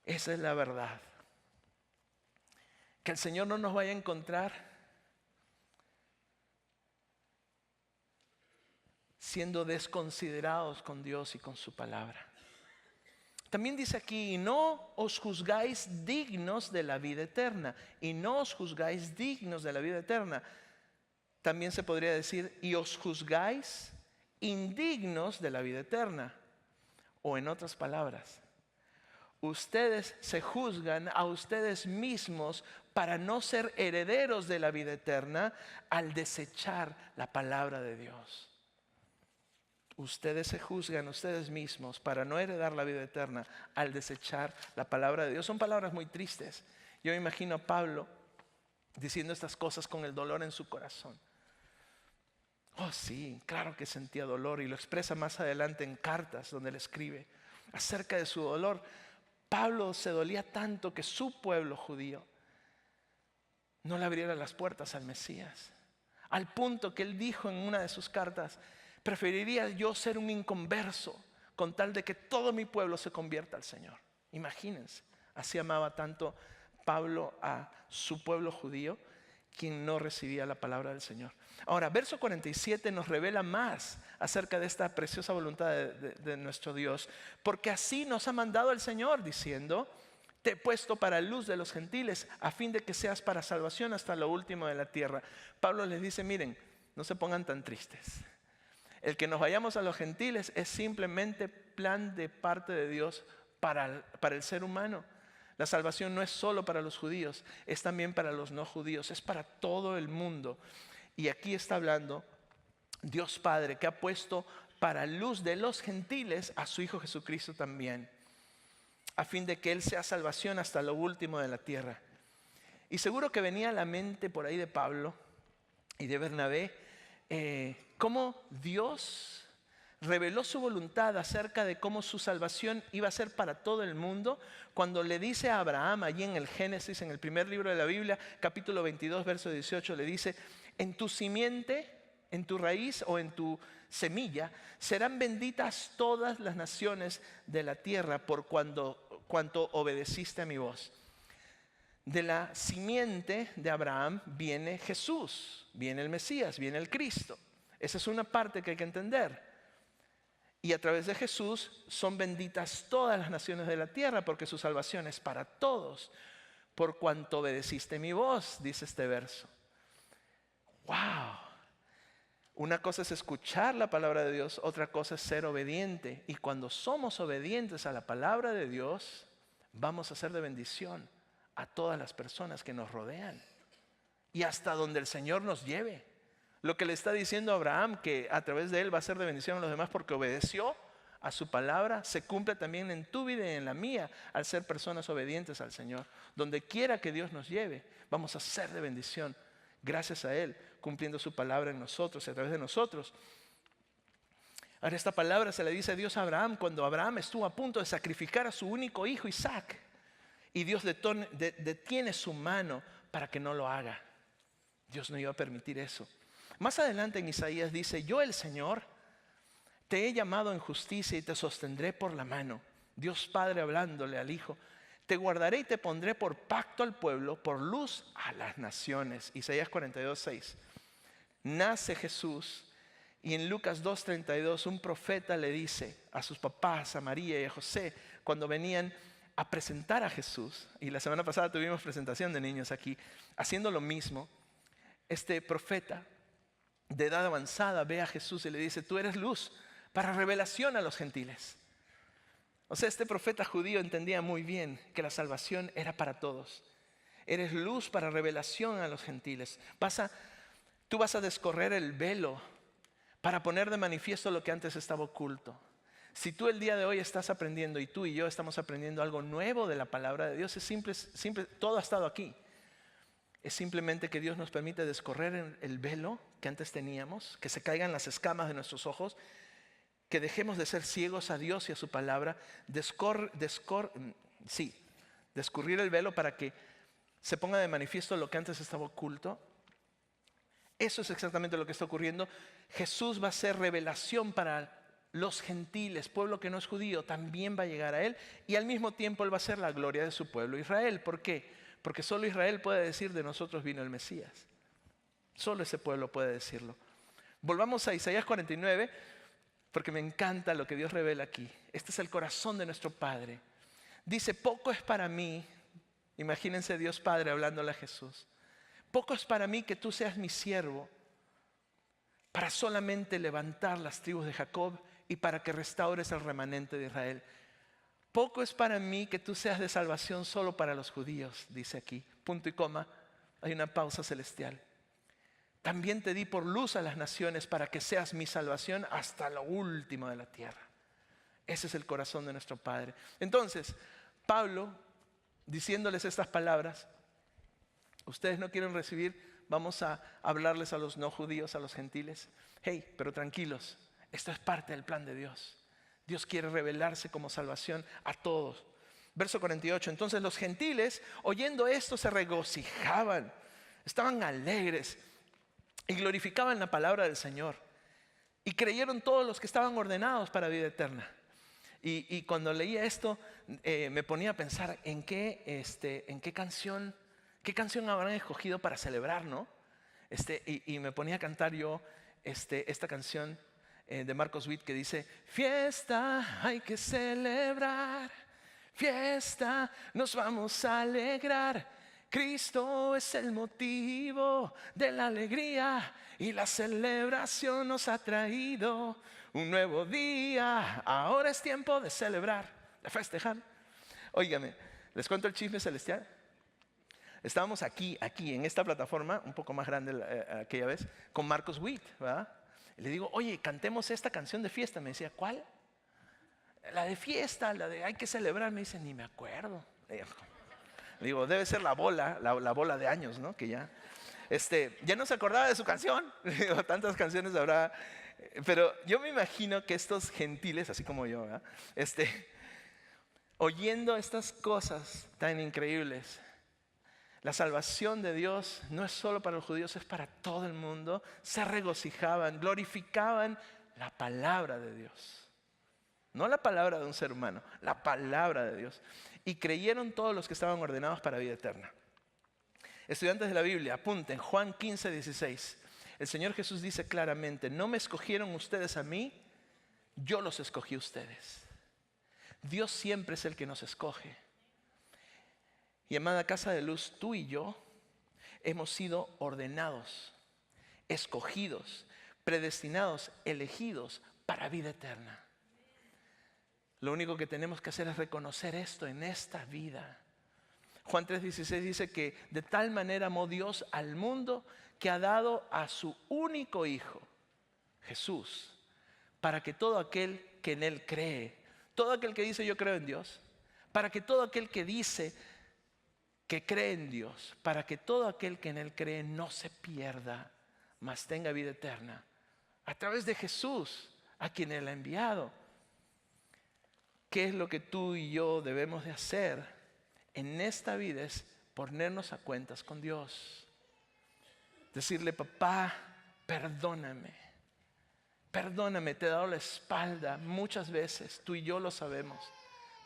Esa es la verdad. Que el Señor no nos vaya a encontrar siendo desconsiderados con Dios y con su palabra. También dice aquí, y no os juzgáis dignos de la vida eterna. Y no os juzgáis dignos de la vida eterna. También se podría decir, y os juzgáis indignos de la vida eterna. O en otras palabras, ustedes se juzgan a ustedes mismos para no ser herederos de la vida eterna al desechar la palabra de Dios. Ustedes se juzgan a ustedes mismos para no heredar la vida eterna al desechar la palabra de Dios. Son palabras muy tristes. Yo me imagino a Pablo diciendo estas cosas con el dolor en su corazón. Oh sí, claro que sentía dolor y lo expresa más adelante en cartas donde le escribe acerca de su dolor. Pablo se dolía tanto que su pueblo judío no le abriera las puertas al Mesías. Al punto que él dijo en una de sus cartas, preferiría yo ser un inconverso con tal de que todo mi pueblo se convierta al Señor. Imagínense, así amaba tanto Pablo a su pueblo judío, quien no recibía la palabra del Señor. Ahora, verso 47 nos revela más acerca de esta preciosa voluntad de nuestro Dios, porque así nos ha mandado el Señor, diciendo, te he puesto para luz de los gentiles, a fin de que seas para salvación hasta lo último de la tierra. Pablo les dice, miren, no se pongan tan tristes. El que nos vayamos a los gentiles es simplemente plan de parte de Dios para el ser humano. La salvación no es solo para los judíos, es también para los no judíos, es para todo el mundo. Y aquí está hablando Dios Padre, que ha puesto para luz de los gentiles a su Hijo Jesucristo también, a fin de que Él sea salvación hasta lo último de la tierra. Y seguro que venía a la mente por ahí de Pablo y de Bernabé, cómo Dios reveló su voluntad acerca de cómo su salvación iba a ser para todo el mundo, cuando le dice a Abraham allí en el Génesis, en el primer libro de la Biblia, capítulo 22, verso 18, le dice, en tu simiente, en tu raíz o en tu semilla, serán benditas todas las naciones de la tierra por cuanto obedeciste a mi voz. De la simiente de Abraham viene Jesús, viene el Mesías, viene el Cristo. Esa es una parte que hay que entender. Y a través de Jesús son benditas todas las naciones de la tierra, porque su salvación es para todos, por cuanto obedeciste mi voz, dice este verso. ¡Wow! Una cosa es escuchar la palabra de Dios, otra cosa es ser obediente. Y cuando somos obedientes a la palabra de Dios, vamos a ser de bendición a todas las personas que nos rodean y hasta donde el Señor nos lleve. Lo que le está diciendo a Abraham, que a través de él va a ser de bendición a los demás porque obedeció a su palabra, se cumple también en tu vida y en la mía al ser personas obedientes al Señor. Donde quiera que Dios nos lleve, vamos a ser de bendición gracias a Él, cumpliendo su palabra en nosotros y a través de nosotros. Ahora, esta palabra se le dice a Dios a Abraham cuando Abraham estuvo a punto de sacrificar a su único hijo Isaac. Y Dios detiene su mano para que no lo haga. Dios no iba a permitir eso. Más adelante en Isaías dice, yo el Señor te he llamado en justicia y te sostendré por la mano. Dios Padre hablándole al Hijo, te guardaré y te pondré por pacto al pueblo, por luz a las naciones. Isaías 42:6. Nace Jesús y en Lucas 2:32 un profeta le dice a sus papás, a María y a José, cuando venían a presentar a Jesús, y la semana pasada tuvimos presentación de niños aquí, haciendo lo mismo, este profeta de edad avanzada ve a Jesús y le dice, tú eres luz para revelación a los gentiles. O sea, este profeta judío entendía muy bien que la salvación era para todos. Eres luz para revelación a los gentiles. Tú vas a descorrer el velo para poner de manifiesto lo que antes estaba oculto. Si tú el día de hoy estás aprendiendo y tú y yo estamos aprendiendo algo nuevo de la palabra de Dios, es simple, todo ha estado aquí. Es simplemente que Dios nos permite descorrer el velo que antes teníamos, que se caigan las escamas de nuestros ojos, que dejemos de ser ciegos a Dios y a su palabra, de escurrir el velo para que se ponga de manifiesto lo que antes estaba oculto. Eso es exactamente lo que está ocurriendo. Jesús va a ser revelación para los gentiles, pueblo que no es judío, también va a llegar a Él. Y al mismo tiempo Él va a ser la gloria de su pueblo Israel. ¿Por qué? Porque solo Israel puede decir: de nosotros vino el Mesías. Solo ese pueblo puede decirlo. Volvamos a Isaías 49, porque me encanta lo que Dios revela aquí. Este es el corazón de nuestro Padre. Dice: poco es para mí, imagínense Dios Padre hablándole a Jesús, poco es para mí que tú seas mi siervo, para solamente levantar las tribus de Jacob y para que restaures el remanente de Israel. Poco es para mí que tú seas de salvación solo para los judíos, dice aquí, punto y coma, hay una pausa celestial. También te di por luz a las naciones para que seas mi salvación hasta lo último de la tierra. Ese es el corazón de nuestro Padre. Entonces, Pablo, diciéndoles estas palabras: ustedes no quieren recibir, vamos a hablarles a los no judíos, a los gentiles. Hey, pero tranquilos, esto es parte del plan de Dios. Dios quiere revelarse como salvación a todos. Verso 48, entonces los gentiles, oyendo esto, se regocijaban, estaban alegres y glorificaban la palabra del Señor. Y creyeron todos los que estaban ordenados para vida eterna. Y cuando leía esto, me ponía a pensar en qué canción habrán escogido para celebrar, ¿no? Y me ponía a cantar yo esta canción de Marcos Witt que dice: fiesta, hay que celebrar, fiesta, nos vamos a alegrar. Cristo es el motivo de la alegría y la celebración nos ha traído un nuevo día. Ahora es tiempo de celebrar, de festejar. Óigame, ¿les cuento el chisme celestial? Estábamos aquí en esta plataforma, un poco más grande aquella vez, con Marcos Witt, ¿verdad? Y le digo: oye, cantemos esta canción de fiesta. Me decía: ¿cuál? La de fiesta, la de hay que celebrar. Me dice: ni me acuerdo. Le digo: debe ser la bola de años, ¿no? Que ya no se acordaba de su canción. Digo, tantas canciones habrá. Pero yo me imagino que estos gentiles, así como yo, ¿verdad? Oyendo estas cosas tan increíbles, la salvación de Dios no es solo para los judíos, es para todo el mundo. Se regocijaban, glorificaban la palabra de Dios. No la palabra de un ser humano, la palabra de Dios. Y creyeron todos los que estaban ordenados para vida eterna. Estudiantes de la Biblia, apunten, Juan 15, 16. El Señor Jesús dice claramente: no me escogieron ustedes a mí, yo los escogí a ustedes. Dios siempre es el que nos escoge. Y amada casa de luz, tú y yo hemos sido ordenados, escogidos, predestinados, elegidos para vida eterna. Lo único que tenemos que hacer es reconocer esto en esta vida. Juan 3:16 dice que de tal manera amó Dios al mundo que ha dado a su único Hijo, Jesús, para que todo aquel que en Él cree, todo aquel que dice yo creo en Dios, para que todo aquel que dice que cree en Dios, para que todo aquel que en Él cree no se pierda, mas tenga vida eterna, a través de Jesús, a quien Él ha enviado. ¿Qué es lo que tú y yo debemos de hacer en esta vida? Es ponernos a cuentas con Dios. Decirle: papá, perdóname. Perdóname, te he dado la espalda muchas veces. Tú y yo lo sabemos.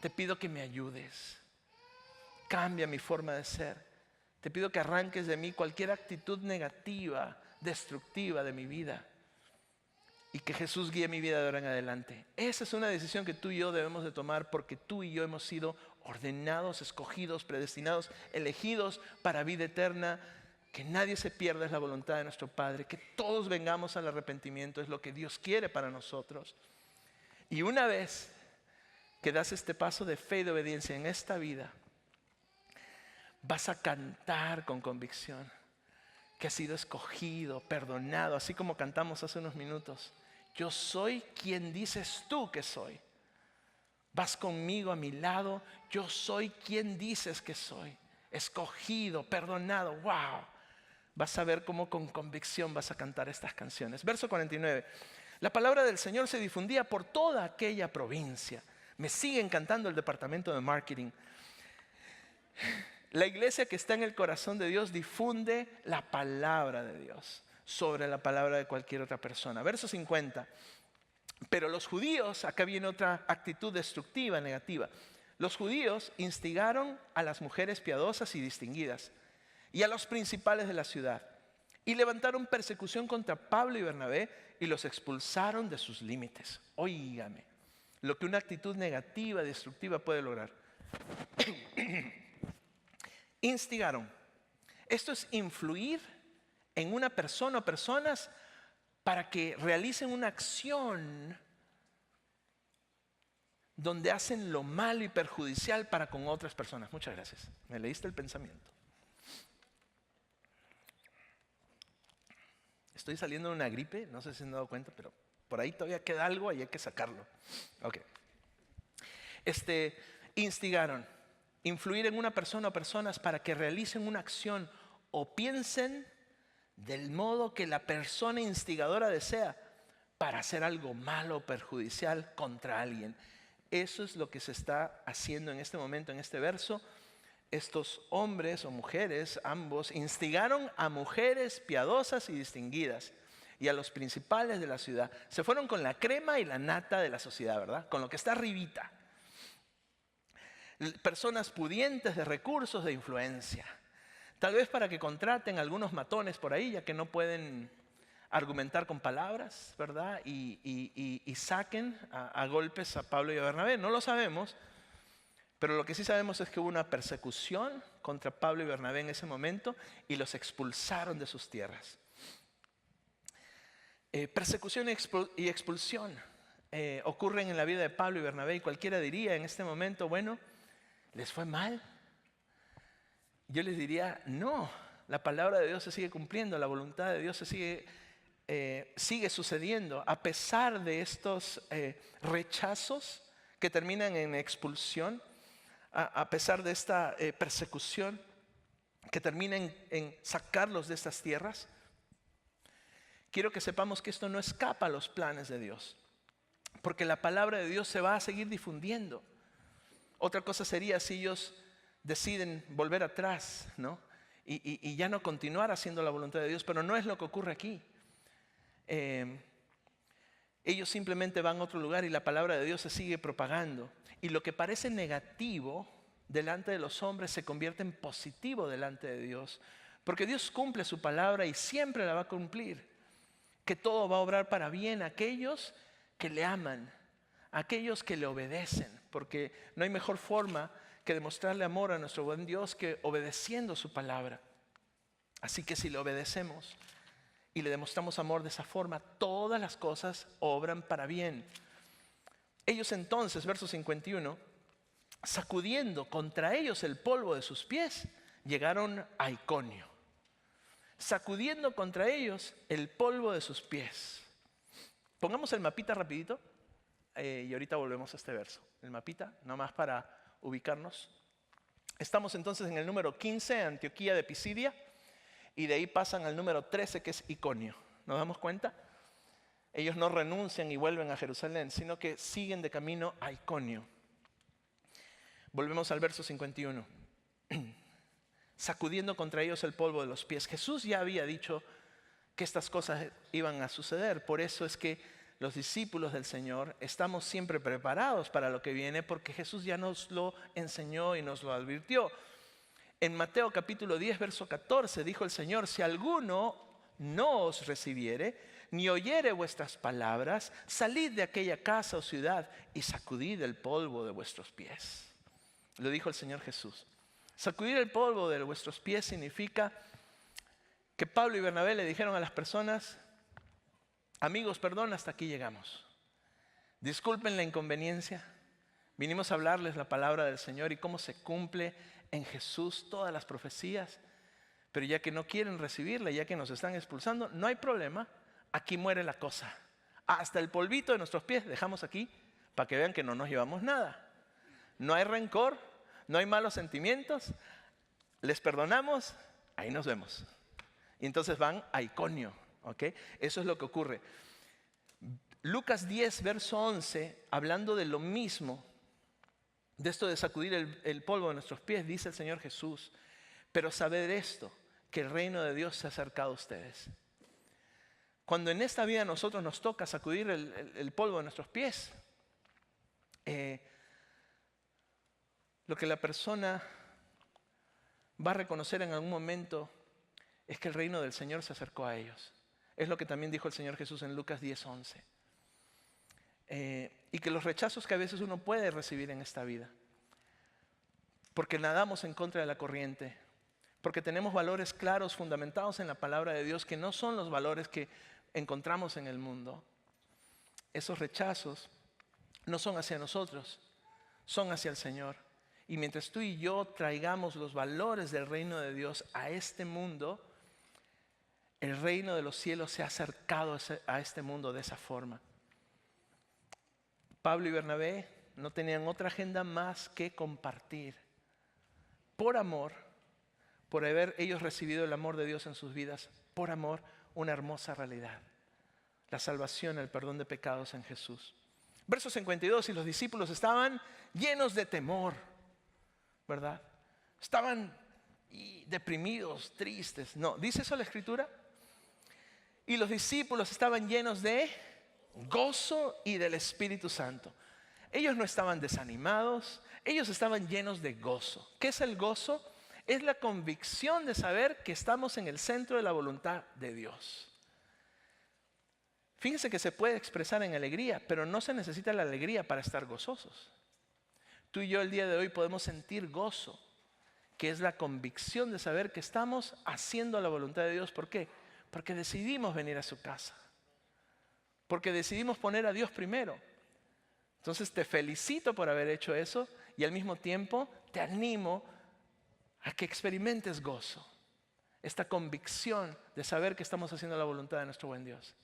Te pido que me ayudes. Cambia mi forma de ser. Te pido que arranques de mí cualquier actitud negativa, destructiva de mi vida. Y que Jesús guíe mi vida de ahora en adelante. Esa es una decisión que tú y yo debemos de tomar, porque tú y yo hemos sido ordenados, escogidos, predestinados, elegidos para vida eterna. Que nadie se pierda es la voluntad de nuestro Padre. Que todos vengamos al arrepentimiento es lo que Dios quiere para nosotros. Y una vez que das este paso de fe y de obediencia en esta vida, vas a cantar con convicción que has sido escogido, perdonado, así como cantamos hace unos minutos. Yo soy quien dices tú que soy. Vas conmigo a mi lado. Yo soy quien dices que soy. Escogido, perdonado. ¡Wow! Vas a ver cómo con convicción vas a cantar estas canciones. Verso 49. La palabra del Señor se difundía por toda aquella provincia. Me siguen cantando el departamento de marketing. La iglesia que está en el corazón de Dios difunde la palabra de Dios sobre la palabra de cualquier otra persona. Verso 50. Pero los judíos, acá viene otra actitud destructiva, negativa. Los judíos instigaron a las mujeres piadosas y distinguidas y a los principales de la ciudad y levantaron persecución contra Pablo y Bernabé y los expulsaron de sus límites. Óigame, lo que una actitud negativa, destructiva puede lograr. Instigaron. Esto es influir en una persona o personas para que realicen una acción donde hacen lo malo y perjudicial para con otras personas. Muchas gracias. Me leíste el pensamiento. Estoy saliendo de una gripe, no sé si se han dado cuenta, pero por ahí todavía queda algo y hay que sacarlo. Ok. Instigaron. Influir en una persona o personas para que realicen una acción o piensen del modo que la persona instigadora desea para hacer algo malo o perjudicial contra alguien. Eso es lo que se está haciendo en este momento, en este verso. Estos hombres o mujeres, ambos, instigaron a mujeres piadosas y distinguidas y a los principales de la ciudad. Se fueron con la crema y la nata de la sociedad, ¿verdad? Con lo que está arribita. Personas pudientes de recursos, de influencia. Tal vez para que contraten algunos matones por ahí, ya que no pueden argumentar con palabras, ¿verdad? Y saquen a golpes a Pablo y a Bernabé. No lo sabemos, pero lo que sí sabemos es que hubo una persecución contra Pablo y Bernabé en ese momento y los expulsaron de sus tierras. Persecución y expulsión ocurren en la vida de Pablo y Bernabé y cualquiera diría en este momento, bueno, ¿les fue mal? Yo les diría, no, la palabra de Dios se sigue cumpliendo, la voluntad de Dios se sigue sucediendo a pesar de estos rechazos que terminan en expulsión, a pesar de esta persecución que termina en sacarlos de estas tierras. Quiero que sepamos que esto no escapa a los planes de Dios, porque la palabra de Dios se va a seguir difundiendo. Otra cosa sería si ellos deciden volver atrás, ¿no? Y ya no continuar haciendo la voluntad de Dios, pero no es lo que ocurre aquí. Ellos simplemente van a otro lugar y la palabra de Dios se sigue propagando. Y lo que parece negativo delante de los hombres se convierte en positivo delante de Dios. Porque Dios cumple su palabra y siempre la va a cumplir. Que todo va a obrar para bien a aquellos que le aman, a aquellos que le obedecen. Porque no hay mejor forma que demostrarle amor a nuestro buen Dios que obedeciendo su palabra. Así que si le obedecemos y le demostramos amor de esa forma, todas las cosas obran para bien. Ellos entonces, verso 51, sacudiendo contra ellos el polvo de sus pies, llegaron a Iconio. Sacudiendo contra ellos el polvo de sus pies. Pongamos el mapita rapidito y ahorita volvemos a este verso. El mapita, nomás para ubicarnos. Estamos entonces en el número 15, Antioquía de Pisidia, y de ahí pasan al número 13, que es Iconio. ¿Nos damos cuenta? Ellos no renuncian y vuelven a Jerusalén, sino que siguen de camino a Iconio. Volvemos al verso 51. Sacudiendo contra ellos el polvo de los pies. Jesús ya había dicho que estas cosas iban a suceder. Por eso es que los discípulos del Señor estamos siempre preparados para lo que viene, porque Jesús ya nos lo enseñó y nos lo advirtió. En Mateo capítulo 10, verso 14, dijo el Señor: si alguno no os recibiere, ni oyere vuestras palabras, salid de aquella casa o ciudad y sacudid el polvo de vuestros pies. Lo dijo el Señor Jesús. Sacudir el polvo de vuestros pies significa que Pablo y Bernabé le dijeron a las personas: amigos, perdón, hasta aquí llegamos. Disculpen la inconveniencia. Vinimos a hablarles la palabra del Señor y cómo se cumple en Jesús todas las profecías. Pero ya que no quieren recibirla, ya que nos están expulsando, no hay problema. Aquí muere la cosa. Hasta el polvito de nuestros pies dejamos aquí para que vean que no nos llevamos nada. No hay rencor, no hay malos sentimientos. Les perdonamos, ahí nos vemos. Y entonces van a Iconio. ¿Okay? Eso es lo que ocurre. Lucas 10, verso 11, hablando de lo mismo, De esto de sacudir el polvo de nuestros pies, dice el Señor Jesús. Pero sabed esto, que el reino de Dios se ha acercado a ustedes. Cuando en esta vida a nosotros nos toca sacudir el polvo de nuestros pies, lo que la persona va a reconocer en algún momento es que el reino del Señor se acercó a ellos. Es lo que también dijo el Señor Jesús en Lucas 10:11. Y que los rechazos que a veces uno puede recibir en esta vida, porque nadamos en contra de la corriente, porque tenemos valores claros, fundamentados en la palabra de Dios, que no son los valores que encontramos en el mundo. Esos rechazos no son hacia nosotros, son hacia el Señor. Y mientras tú y yo traigamos los valores del reino de Dios a este mundo, el reino de los cielos se ha acercado a este mundo de esa forma. Pablo y Bernabé no tenían otra agenda más que compartir. Por amor, por haber ellos recibido el amor de Dios en sus vidas, por amor, una hermosa realidad. La salvación, el perdón de pecados en Jesús. Verso 52, y los discípulos estaban llenos de temor, ¿verdad? Estaban deprimidos, tristes. No, ¿dice eso la Escritura? Y los discípulos estaban llenos de gozo y del Espíritu Santo. Ellos no estaban desanimados, ellos estaban llenos de gozo. ¿Qué es el gozo? Es la convicción de saber que estamos en el centro de la voluntad de Dios. Fíjense que se puede expresar en alegría, pero no se necesita la alegría para estar gozosos. Tú y yo el día de hoy podemos sentir gozo, que es la convicción de saber que estamos haciendo la voluntad de Dios. ¿Por qué? Porque decidimos venir a su casa. Porque decidimos poner a Dios primero. Entonces te felicito por haber hecho eso y al mismo tiempo te animo a que experimentes gozo. Esta convicción de saber que estamos haciendo la voluntad de nuestro buen Dios.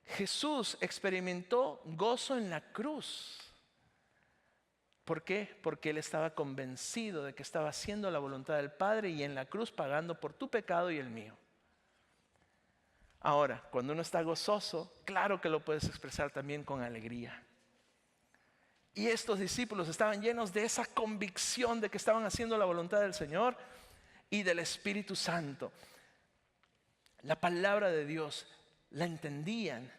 Jesús experimentó gozo en la cruz. ¿Por qué? Porque Él estaba convencido de que estaba haciendo la voluntad del Padre y en la cruz pagando por tu pecado y el mío. Ahora, cuando uno está gozoso, claro que lo puedes expresar también con alegría. Y estos discípulos estaban llenos de esa convicción de que estaban haciendo la voluntad del Señor y del Espíritu Santo. La palabra de Dios la entendían,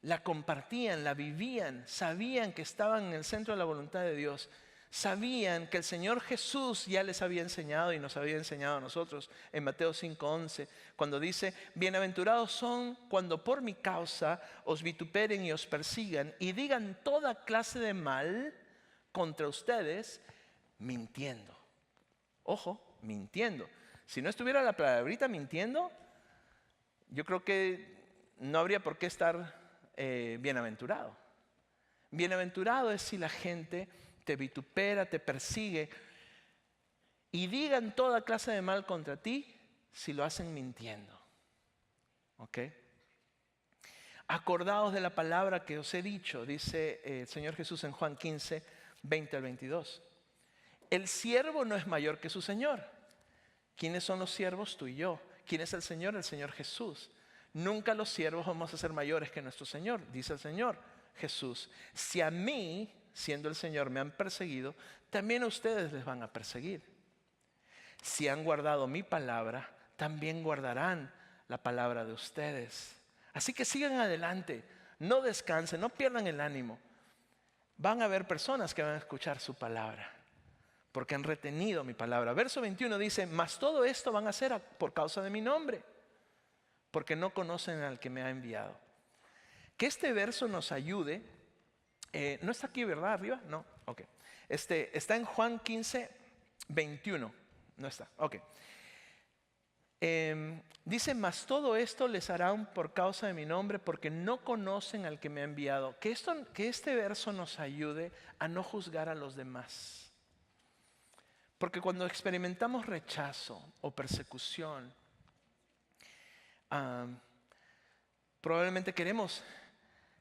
la compartían, la vivían, sabían que estaban en el centro de la voluntad de Dios. Sabían que el Señor Jesús ya les había enseñado y nos había enseñado a nosotros en Mateo 5:11, cuando dice: bienaventurados son cuando por mi causa os vituperen y os persigan y digan toda clase de mal contra ustedes, mintiendo. Ojo, mintiendo. Si no estuviera la palabrita mintiendo, yo creo que no habría por qué estar bienaventurado. Bienaventurado es si la gente te vitupera, te persigue y digan toda clase de mal contra ti si lo hacen mintiendo. ¿Ok? Acordaos de la palabra que os he dicho, dice el Señor Jesús en Juan 15, 20 al 22. El siervo no es mayor que su Señor. ¿Quiénes son los siervos? Tú y yo. ¿Quién es el Señor? El Señor Jesús. Nunca los siervos vamos a ser mayores que nuestro Señor, dice el Señor Jesús. Si a mí, siendo el Señor, me han perseguido, también a ustedes les van a perseguir. Si han guardado mi palabra, también guardarán la palabra de ustedes. Así que sigan adelante, no descansen, no pierdan el ánimo. Van a haber personas que van a escuchar su palabra, porque han retenido mi palabra. Verso 21 dice: mas todo esto van a hacer por causa de mi nombre, porque no conocen al que me ha enviado. Que este verso nos ayude. ¿No está aquí, verdad, arriba? No, ok. Está en Juan 15, 21. No está, ok. Dice: mas todo esto les harán por causa de mi nombre, porque no conocen al que me ha enviado. Que este verso nos ayude a no juzgar a los demás. Porque cuando experimentamos rechazo o persecución, probablemente queremos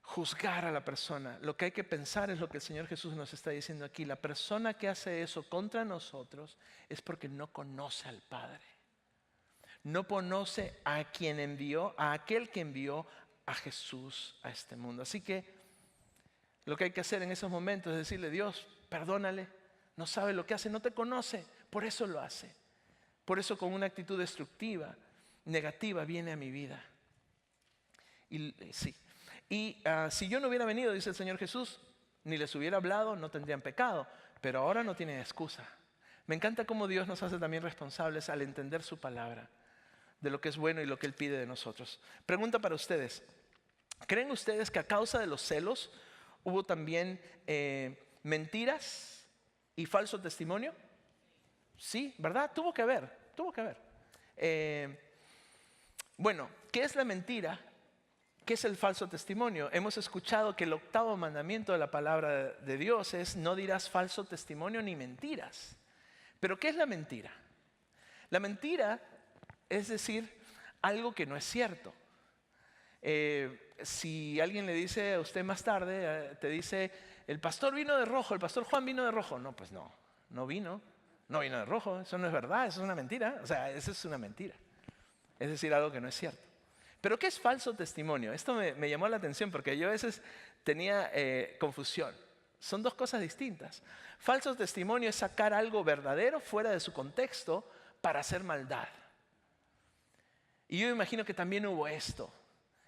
juzgar a la persona. Lo que hay que pensar es lo que el Señor Jesús nos está diciendo aquí. La persona que hace eso contra nosotros es porque no conoce al Padre. No conoce a quien envió, a aquel que envió a Jesús a este mundo. Así que Lo que hay que hacer en esos momentos es decirle: Dios, perdónale, no sabe lo que hace, no te conoce, por eso lo hace. Por eso con una actitud destructiva, negativa, viene a mi vida. Y sí. Si yo no hubiera venido, dice el Señor Jesús, ni les hubiera hablado, no tendrían pecado. Pero ahora no tienen excusa. Me encanta cómo Dios nos hace también responsables al entender su palabra, de lo que es bueno y lo que Él pide de nosotros. Pregunta para ustedes: ¿creen ustedes que a causa de los celos hubo también mentiras y falso testimonio? Sí, ¿verdad? Tuvo que haber. Bueno, ¿qué es la mentira? ¿Qué es el falso testimonio? Hemos escuchado que el 8º mandamiento de la palabra de Dios es: no dirás falso testimonio ni mentiras. ¿Pero qué es la mentira? La mentira es decir algo que no es cierto. Si alguien le dice a usted más tarde, te dice: el pastor vino de rojo, el pastor Juan vino de rojo. No, pues no vino de rojo, eso no es verdad, eso es una mentira. O sea, eso es una mentira. Es decir, algo que no es cierto. ¿Pero qué es falso testimonio? Esto me llamó la atención porque yo a veces tenía confusión. Son dos cosas distintas. Falso testimonio es sacar algo verdadero fuera de su contexto para hacer maldad. Y yo imagino que también hubo esto.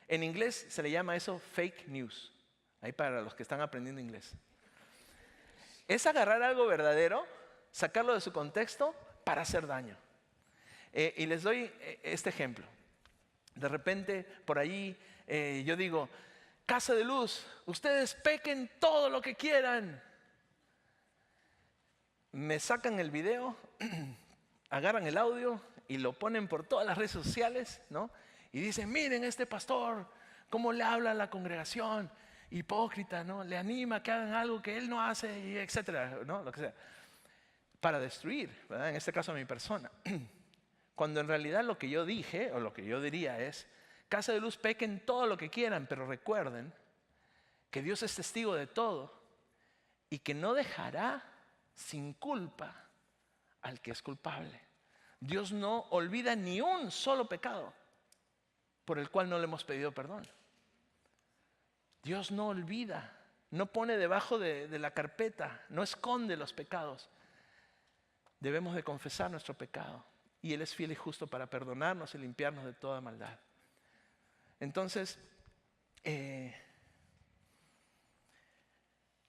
En inglés se le llama eso fake news. Ahí para los que están aprendiendo inglés. Es agarrar algo verdadero, sacarlo de su contexto para hacer daño. Y les doy este ejemplo. De repente, por ahí, yo digo: Casa de Luz, ustedes pequen todo lo que quieran. Me sacan el video, agarran el audio y lo ponen por todas las redes sociales, ¿no? Y dicen: miren este pastor, cómo le habla a la congregación, hipócrita, ¿no? Le anima a que hagan algo que él no hace, y etcétera, ¿no? Lo que sea. Para destruir, ¿verdad? En este caso a mi persona. Cuando en realidad lo que yo dije, o lo que yo diría es: Casa de Luz, pequen todo lo que quieran, pero recuerden que Dios es testigo de todo y que no dejará sin culpa al que es culpable. Dios no olvida ni un solo pecado por el cual no le hemos pedido perdón. Dios no olvida, no pone debajo de la carpeta, no esconde los pecados. Debemos de confesar nuestro pecado. Y Él es fiel y justo para perdonarnos y limpiarnos de toda maldad. Entonces,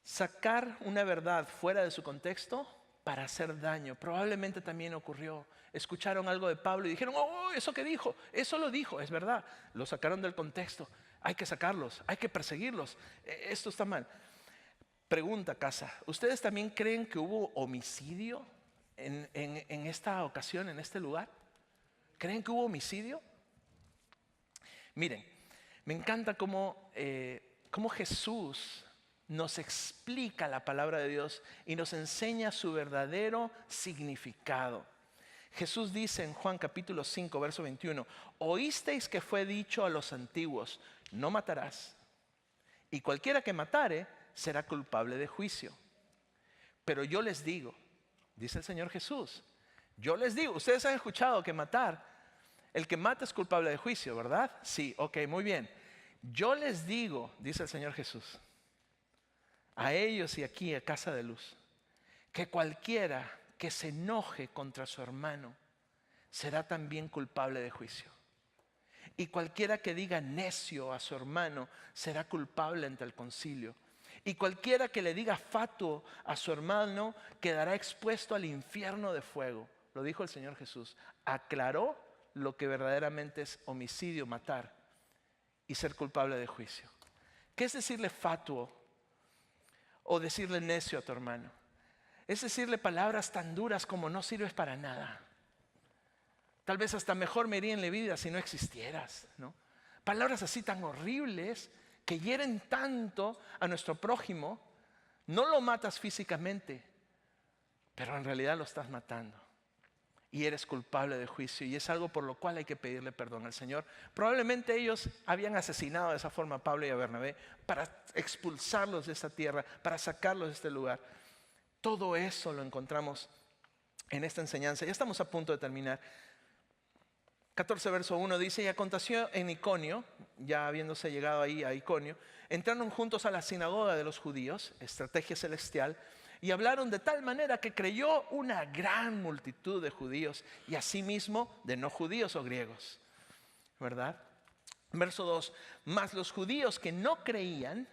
sacar una verdad fuera de su contexto para hacer daño, probablemente también ocurrió. Escucharon algo de Pablo y dijeron: oh, eso que dijo, eso lo dijo, es verdad. Lo sacaron del contexto. Hay que sacarlos, hay que perseguirlos. Esto está mal. Pregunta, casa: ¿ustedes también creen que hubo homicidio en esta ocasión, en este lugar? ¿Creen que hubo homicidio? Miren, me encanta cómo Jesús nos explica la palabra de Dios y nos enseña su verdadero significado. Jesús dice en Juan capítulo 5, verso 21: oísteis que fue dicho a los antiguos: no matarás, y cualquiera que matare será culpable de juicio. Pero yo les digo, dice el Señor Jesús, yo les digo, ustedes han escuchado que el que mata es culpable de juicio, ¿verdad? Sí, ok, muy bien. Yo les digo, dice el Señor Jesús, a ellos y aquí a Casa de Luz, que cualquiera que se enoje contra su hermano será también culpable de juicio. Y cualquiera que diga necio a su hermano será culpable ante el concilio. Y cualquiera que le diga fatuo a su hermano quedará expuesto al infierno de fuego. Lo dijo el Señor Jesús. Aclaró lo que verdaderamente es homicidio, matar, y ser culpable de juicio. ¿Qué es decirle fatuo o decirle necio a tu hermano? Es decirle palabras tan duras como: no sirves para nada. Tal vez hasta mejor me iría en la vida si no existieras, ¿no? Palabras así tan horribles que hieren tanto a nuestro prójimo. No lo matas físicamente, pero en realidad lo estás matando. Y eres culpable de juicio, y es algo por lo cual hay que pedirle perdón al Señor. Probablemente ellos habían asesinado de esa forma a Pablo y a Bernabé para expulsarlos de esta tierra, para sacarlos de este lugar. Todo eso lo encontramos en esta enseñanza. Ya estamos a punto de terminar. 14 verso 1 dice: y aconteció en Iconio, ya habiéndose llegado ahí a Iconio, entraron juntos a la sinagoga de los judíos, estrategia celestial, y hablaron de tal manera que creyó una gran multitud de judíos y asimismo de no judíos o griegos, ¿verdad? Verso 2: mas los judíos que no creían,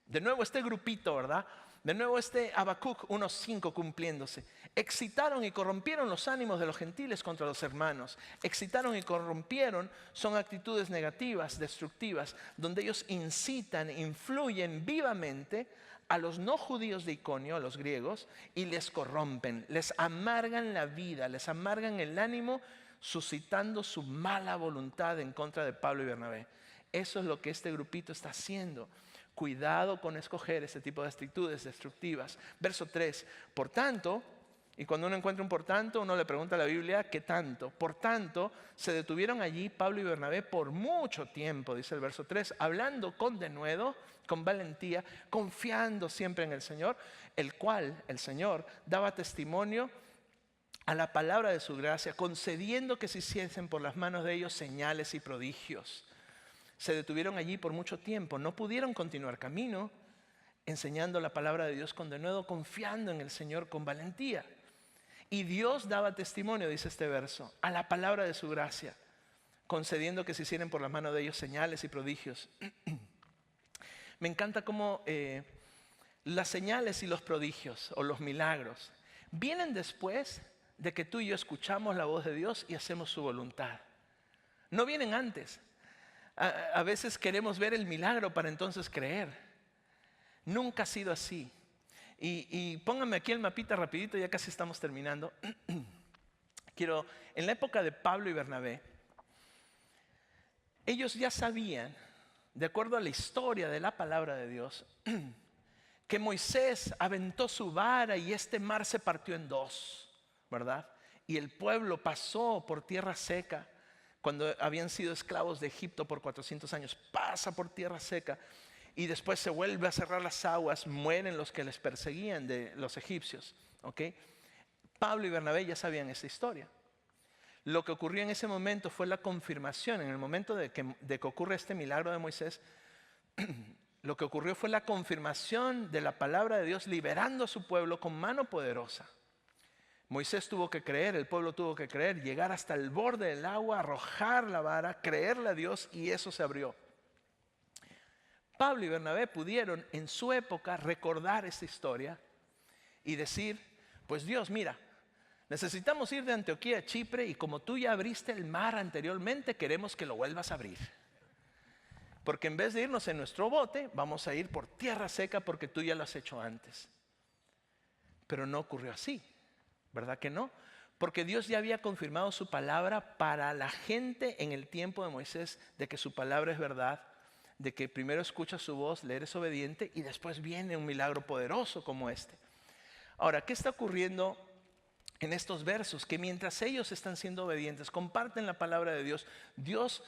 de nuevo este grupito, ¿verdad? De nuevo este Habacuc 1:5 cumpliéndose. Excitaron y corrompieron los ánimos de los gentiles contra los hermanos. Excitaron y corrompieron son actitudes negativas, destructivas, donde ellos incitan, influyen vivamente a los no judíos de Iconio, a los griegos, y les corrompen, les amargan la vida, les amargan el ánimo, suscitando su mala voluntad en contra de Pablo y Bernabé. Eso es lo que este grupito está haciendo. Cuidado con escoger este tipo de actitudes destructivas. Verso 3, por tanto, y cuando uno encuentra un por tanto, uno le pregunta a la Biblia, ¿qué tanto? Por tanto, se detuvieron allí Pablo y Bernabé por mucho tiempo, dice el verso 3, hablando con denuedo, con valentía, confiando siempre en el Señor, el cual, el Señor, daba testimonio a la palabra de su gracia, concediendo que se hiciesen por las manos de ellos señales y prodigios. Se detuvieron allí por mucho tiempo, no pudieron continuar camino, enseñando la palabra de Dios con denuedo, confiando en el Señor con valentía. Y Dios daba testimonio, dice este verso, a la palabra de su gracia, concediendo que se hicieran por las manos de ellos señales y prodigios. Me encanta cómo las señales y los prodigios o los milagros vienen después de que tú y yo escuchamos la voz de Dios y hacemos su voluntad. No vienen antes. A veces queremos ver el milagro para entonces creer. Nunca ha sido así. Y pónganme aquí el mapita rapidito, ya casi estamos terminando. En la época de Pablo y Bernabé, ellos ya sabían, de acuerdo a la historia de la palabra de Dios, que Moisés aventó su vara y este mar se partió en dos, ¿verdad? Y el pueblo pasó por tierra seca. Cuando habían sido esclavos de Egipto por 400 años, pasa por tierra seca y después se vuelve a cerrar las aguas, mueren los que les perseguían de los egipcios. ¿Okay? Pablo y Bernabé ya sabían esa historia. Lo que ocurrió en ese momento fue la confirmación, en el momento de que ocurre este milagro de Moisés, lo que ocurrió fue la confirmación de la palabra de Dios liberando a su pueblo con mano poderosa. Moisés tuvo que creer, el pueblo tuvo que creer, llegar hasta el borde del agua, arrojar la vara, creerle a Dios y eso se abrió. Pablo y Bernabé pudieron en su época recordar esta historia y decir, pues Dios, mira, necesitamos ir de Antioquía a Chipre y como tú ya abriste el mar anteriormente, queremos que lo vuelvas a abrir. Porque en vez de irnos en nuestro bote, vamos a ir por tierra seca porque tú ya lo has hecho antes. Pero no ocurrió así. ¿Verdad que no? Porque Dios ya había confirmado su palabra para la gente en el tiempo de Moisés, de que su palabra es verdad, de que primero escuchas su voz, le eres obediente y después viene un milagro poderoso como este. Ahora, ¿qué está ocurriendo en estos versos? Que mientras ellos están siendo obedientes, comparten la palabra de Dios, Dios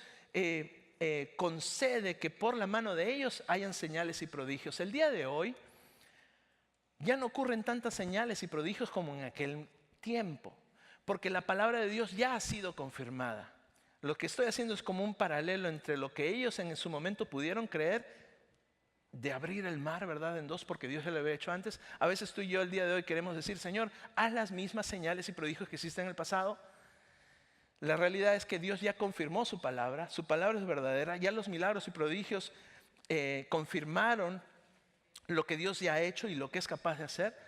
concede que por la mano de ellos hayan señales y prodigios. El día de hoy ya no ocurren tantas señales y prodigios como en aquel tiempo, porque la palabra de Dios ya ha sido confirmada. Lo que estoy haciendo es como un paralelo entre lo que ellos en su momento pudieron creer de abrir el mar, ¿verdad? En dos, porque Dios ya lo había hecho antes. A veces tú y yo el día de hoy queremos decir, Señor, haz las mismas señales y prodigios que hiciste en el pasado. La realidad es que Dios ya confirmó su palabra es verdadera, ya los milagros y prodigios confirmaron lo que Dios ya ha hecho y lo que es capaz de hacer.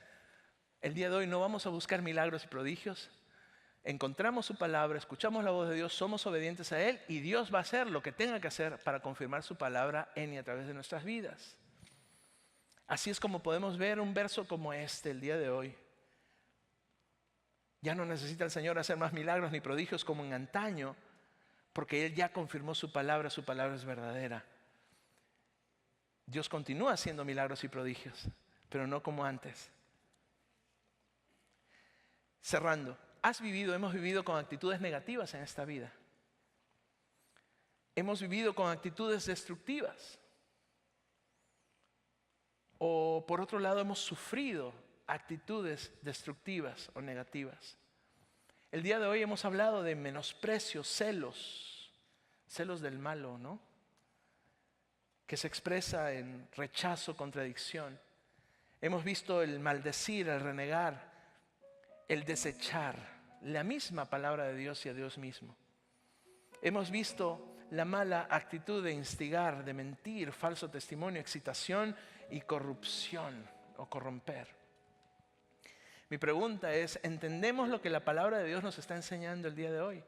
El día de hoy no vamos a buscar milagros y prodigios. Encontramos su palabra, escuchamos la voz de Dios, somos obedientes a Él y Dios va a hacer lo que tenga que hacer para confirmar su palabra en y a través de nuestras vidas. Así es como podemos ver un verso como este el día de hoy. Ya no necesita el Señor hacer más milagros ni prodigios como en antaño, porque Él ya confirmó su palabra es verdadera. Dios continúa haciendo milagros y prodigios, pero no como antes. Cerrando, hemos vivido con actitudes negativas en esta vida. Hemos vivido con actitudes destructivas. O por otro lado hemos sufrido actitudes destructivas o negativas. El día de hoy hemos hablado de menosprecio, celos del malo, ¿no? Que se expresa en rechazo, contradicción. Hemos visto el maldecir, el renegar, el desechar la misma palabra de Dios y a Dios mismo. Hemos visto la mala actitud de instigar, de mentir, falso testimonio, excitación y corrupción o corromper. Mi pregunta es, ¿entendemos lo que la palabra de Dios nos está enseñando el día de hoy?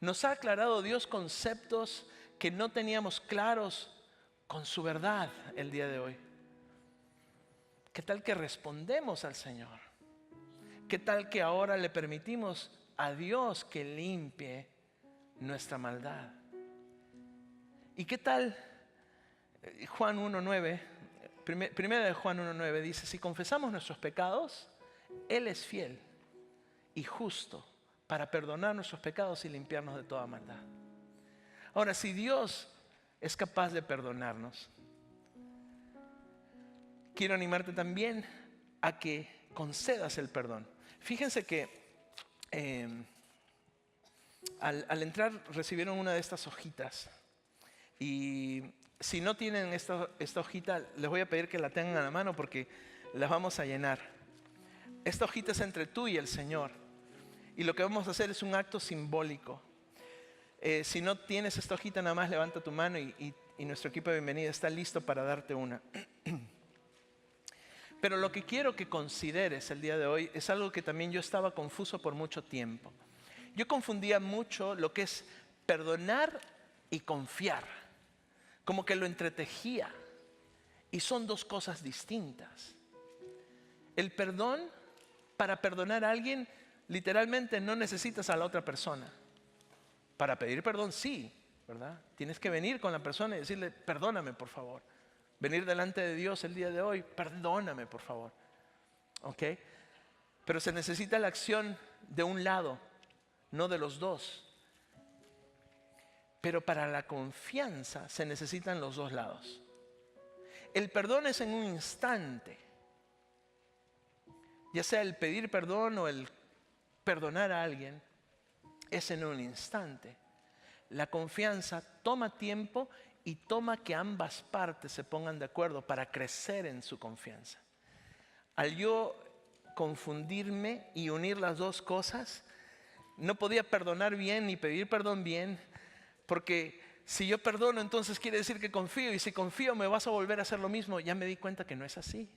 Nos ha aclarado Dios conceptos que no teníamos claros con su verdad el día de hoy. ¿Qué tal que respondemos al Señor? ¿Qué tal que ahora le permitimos a Dios que limpie nuestra maldad? ¿Y qué tal Juan 1:9? Primera de Juan 1:9 dice, si confesamos nuestros pecados, Él es fiel y justo para perdonar nuestros pecados y limpiarnos de toda maldad. Ahora, si Dios es capaz de perdonarnos, quiero animarte también a que concedas el perdón. Fíjense que al entrar recibieron una de estas hojitas. Y si no tienen esta hojita, les voy a pedir que la tengan a la mano porque las vamos a llenar. Esta hojita es entre tú y el Señor. Y lo que vamos a hacer es un acto simbólico. Si no tienes esta hojita, nada más levanta tu mano y nuestro equipo de bienvenida está listo para darte una. Pero lo que quiero que consideres el día de hoy es algo que también yo estaba confuso por mucho tiempo. Yo confundía mucho lo que es perdonar y confiar. Como que lo entretejía. Y son dos cosas distintas. El perdón, para perdonar a alguien, literalmente no necesitas a la otra persona. Para pedir perdón, sí, ¿verdad? Tienes que venir con la persona y decirle, perdóname, por favor. Venir delante de Dios el día de hoy, perdóname, por favor. ¿Ok? Pero se necesita la acción de un lado, no de los dos. Pero para la confianza se necesitan los dos lados. El perdón es en un instante. Ya sea el pedir perdón o el perdonar a alguien, es en un instante. La confianza toma tiempo y toma que ambas partes se pongan de acuerdo para crecer en su confianza. Al yo confundirme y unir las dos cosas, no podía perdonar bien ni pedir perdón bien, porque si yo perdono, entonces quiere decir que confío, y si confío me vas a volver a hacer lo mismo. Ya me di cuenta que no es así.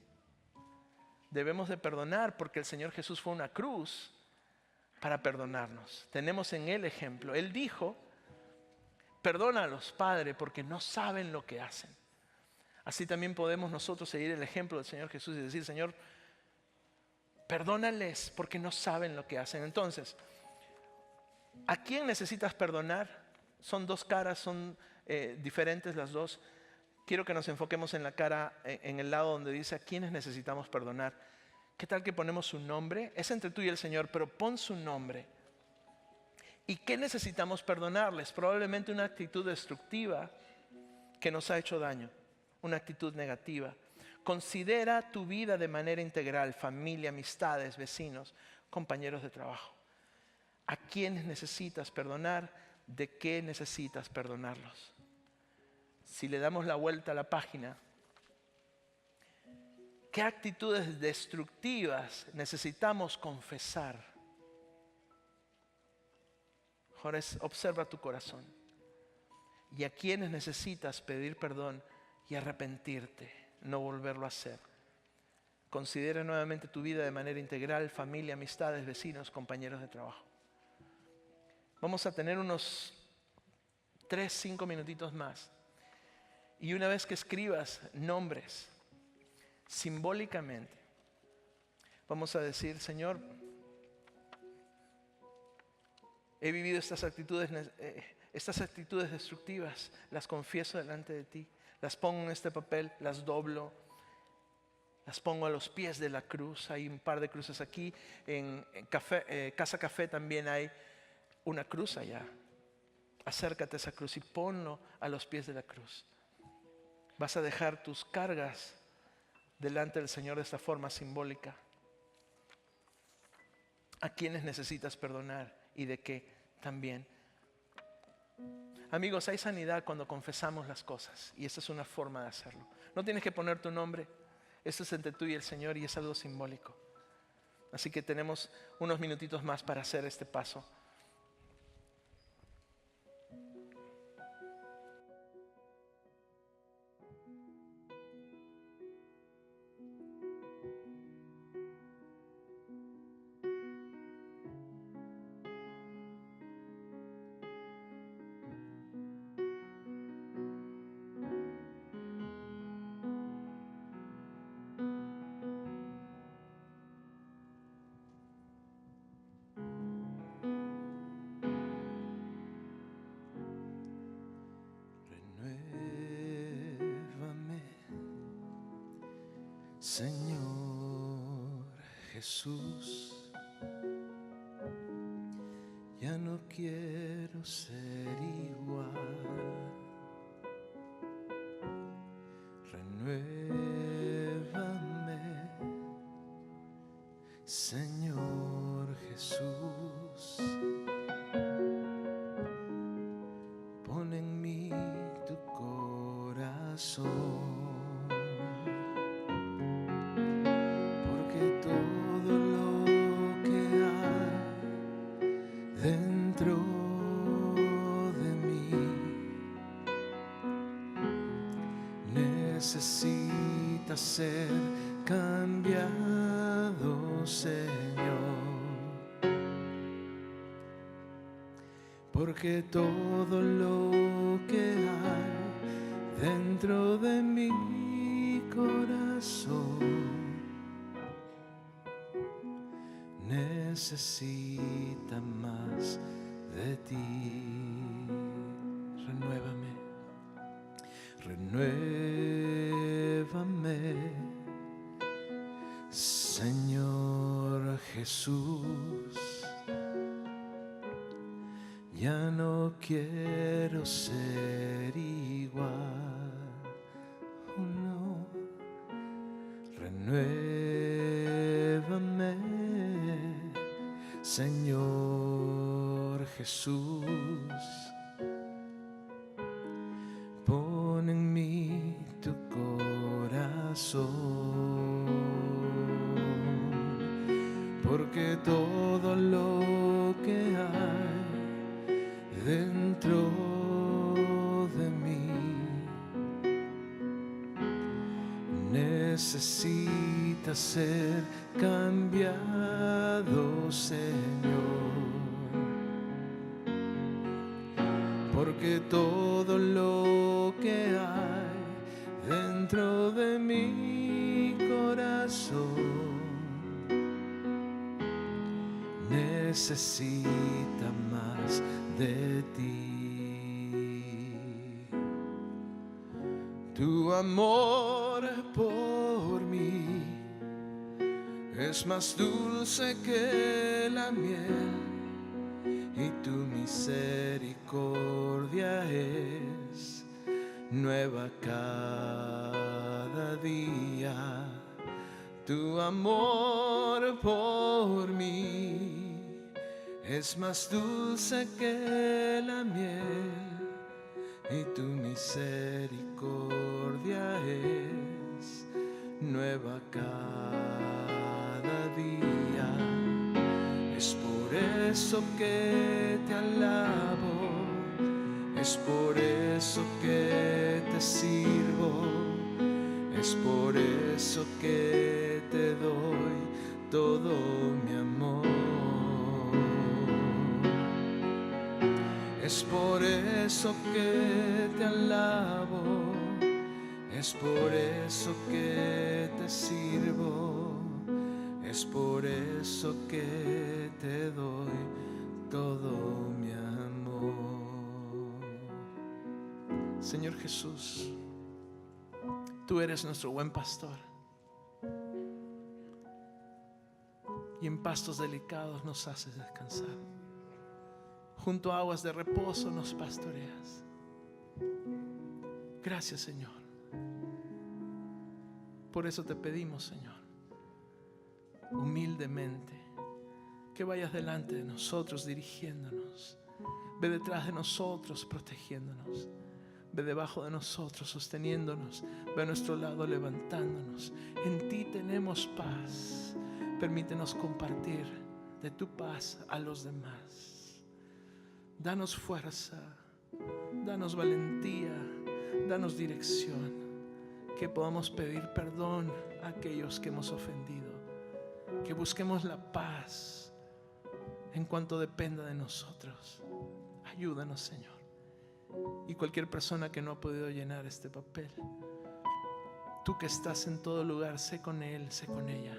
Debemos de perdonar porque el Señor Jesús fue a una cruz para perdonarnos. Tenemos en Él ejemplo. Él dijo, perdónalos, Padre, porque no saben lo que hacen. Así también podemos nosotros seguir el ejemplo del Señor Jesús y decir, Señor, perdónales porque no saben lo que hacen. Entonces, ¿a quién necesitas perdonar? Son dos caras, son diferentes las dos. Quiero que nos enfoquemos en la cara, en el lado donde dice a quiénes necesitamos perdonar. ¿Qué tal que ponemos su nombre? Es entre tú y el Señor, pero pon su nombre. ¿Y qué necesitamos perdonarles? Probablemente una actitud destructiva que nos ha hecho daño, una actitud negativa. Considera tu vida de manera integral, familia, amistades, vecinos, compañeros de trabajo. ¿A quiénes necesitas perdonar? ¿De qué necesitas perdonarlos? Si le damos la vuelta a la página, ¿qué actitudes destructivas necesitamos confesar? Ahora observa tu corazón. ¿Y a quiénes necesitas pedir perdón y arrepentirte, no volverlo a hacer? Considera nuevamente tu vida de manera integral, familia, amistades, vecinos, compañeros de trabajo. Vamos a tener unos 3-5 minutitos más. Y una vez que escribas nombres, simbólicamente, vamos a decir, Señor, he vivido estas actitudes destructivas, las confieso delante de ti, las pongo en este papel, las doblo, las pongo a los pies de la cruz. Hay un par de cruces aquí, en Casa Café también hay una cruz allá. Acércate a esa cruz y ponlo a los pies de la cruz. Vas a dejar tus cargas delante del Señor de esta forma simbólica. a quienes necesitas perdonar y de qué también. Amigos, hay sanidad cuando confesamos las cosas y esa es una forma de hacerlo. No tienes que poner tu nombre, esto es entre tú y el Señor y es algo simbólico. Así que tenemos unos minutitos más para hacer este paso. Renuévame, Señor Jesús. Ya no quiero ser igual. Renuévame, Señor Jesús. Pon en mí tu corazón. Porque todo lo que hay dentro de mí necesita ser cambiado, Señor. Porque todo lo que hay dentro de mi corazón necesita más de ti. Renuévame, renuévame, Señor Jesús. Ya no quiero ser igual, oh no. Renuévame, Señor Jesús. Pon en mí tu corazón, porque todo lo que hay dentro de mí necesita ser cambiado, Señor. Porque todo lo que hay dentro de mi corazón necesita más de ti. Tu amor por mí es más dulce que la miel y tu misericordia es nueva cada día. Tu amor por mí es más dulce que la miel y tu misericordia es nueva cada día. Es por eso que te alabo, es por eso que te sirvo, es por eso que te doy todo mi amor. Es por eso que te alabo, es por eso que te sirvo, es por eso que te doy todo mi amor. Señor Jesús, tú eres nuestro buen pastor y en pastos delicados nos haces descansar. Junto a aguas de reposo nos pastoreas. Gracias, Señor. Por eso te pedimos, Señor, humildemente, que vayas delante de nosotros dirigiéndonos. Ve detrás de nosotros protegiéndonos. Ve debajo de nosotros sosteniéndonos. Ve a nuestro lado levantándonos. En ti tenemos paz. Permítenos compartir de tu paz a los demás. Danos fuerza, danos valentía, danos dirección, que podamos pedir perdón a aquellos que hemos ofendido, que busquemos la paz en cuanto dependa de nosotros. Ayúdanos, Señor. Y cualquier persona que no ha podido llenar este papel, tú que estás en todo lugar, sé con él, sé con ella,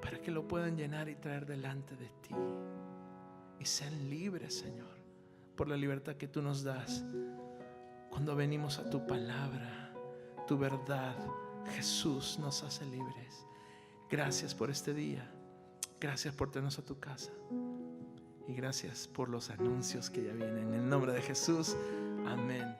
para que lo puedan llenar y traer delante de ti. Y sean libres, Señor, por la libertad que tú nos das cuando venimos a tu palabra, tu verdad. Jesús nos hace libres. Gracias por este día. Gracias por tenernos a tu casa. Y gracias por los anuncios que ya vienen. En el nombre de Jesús, amén.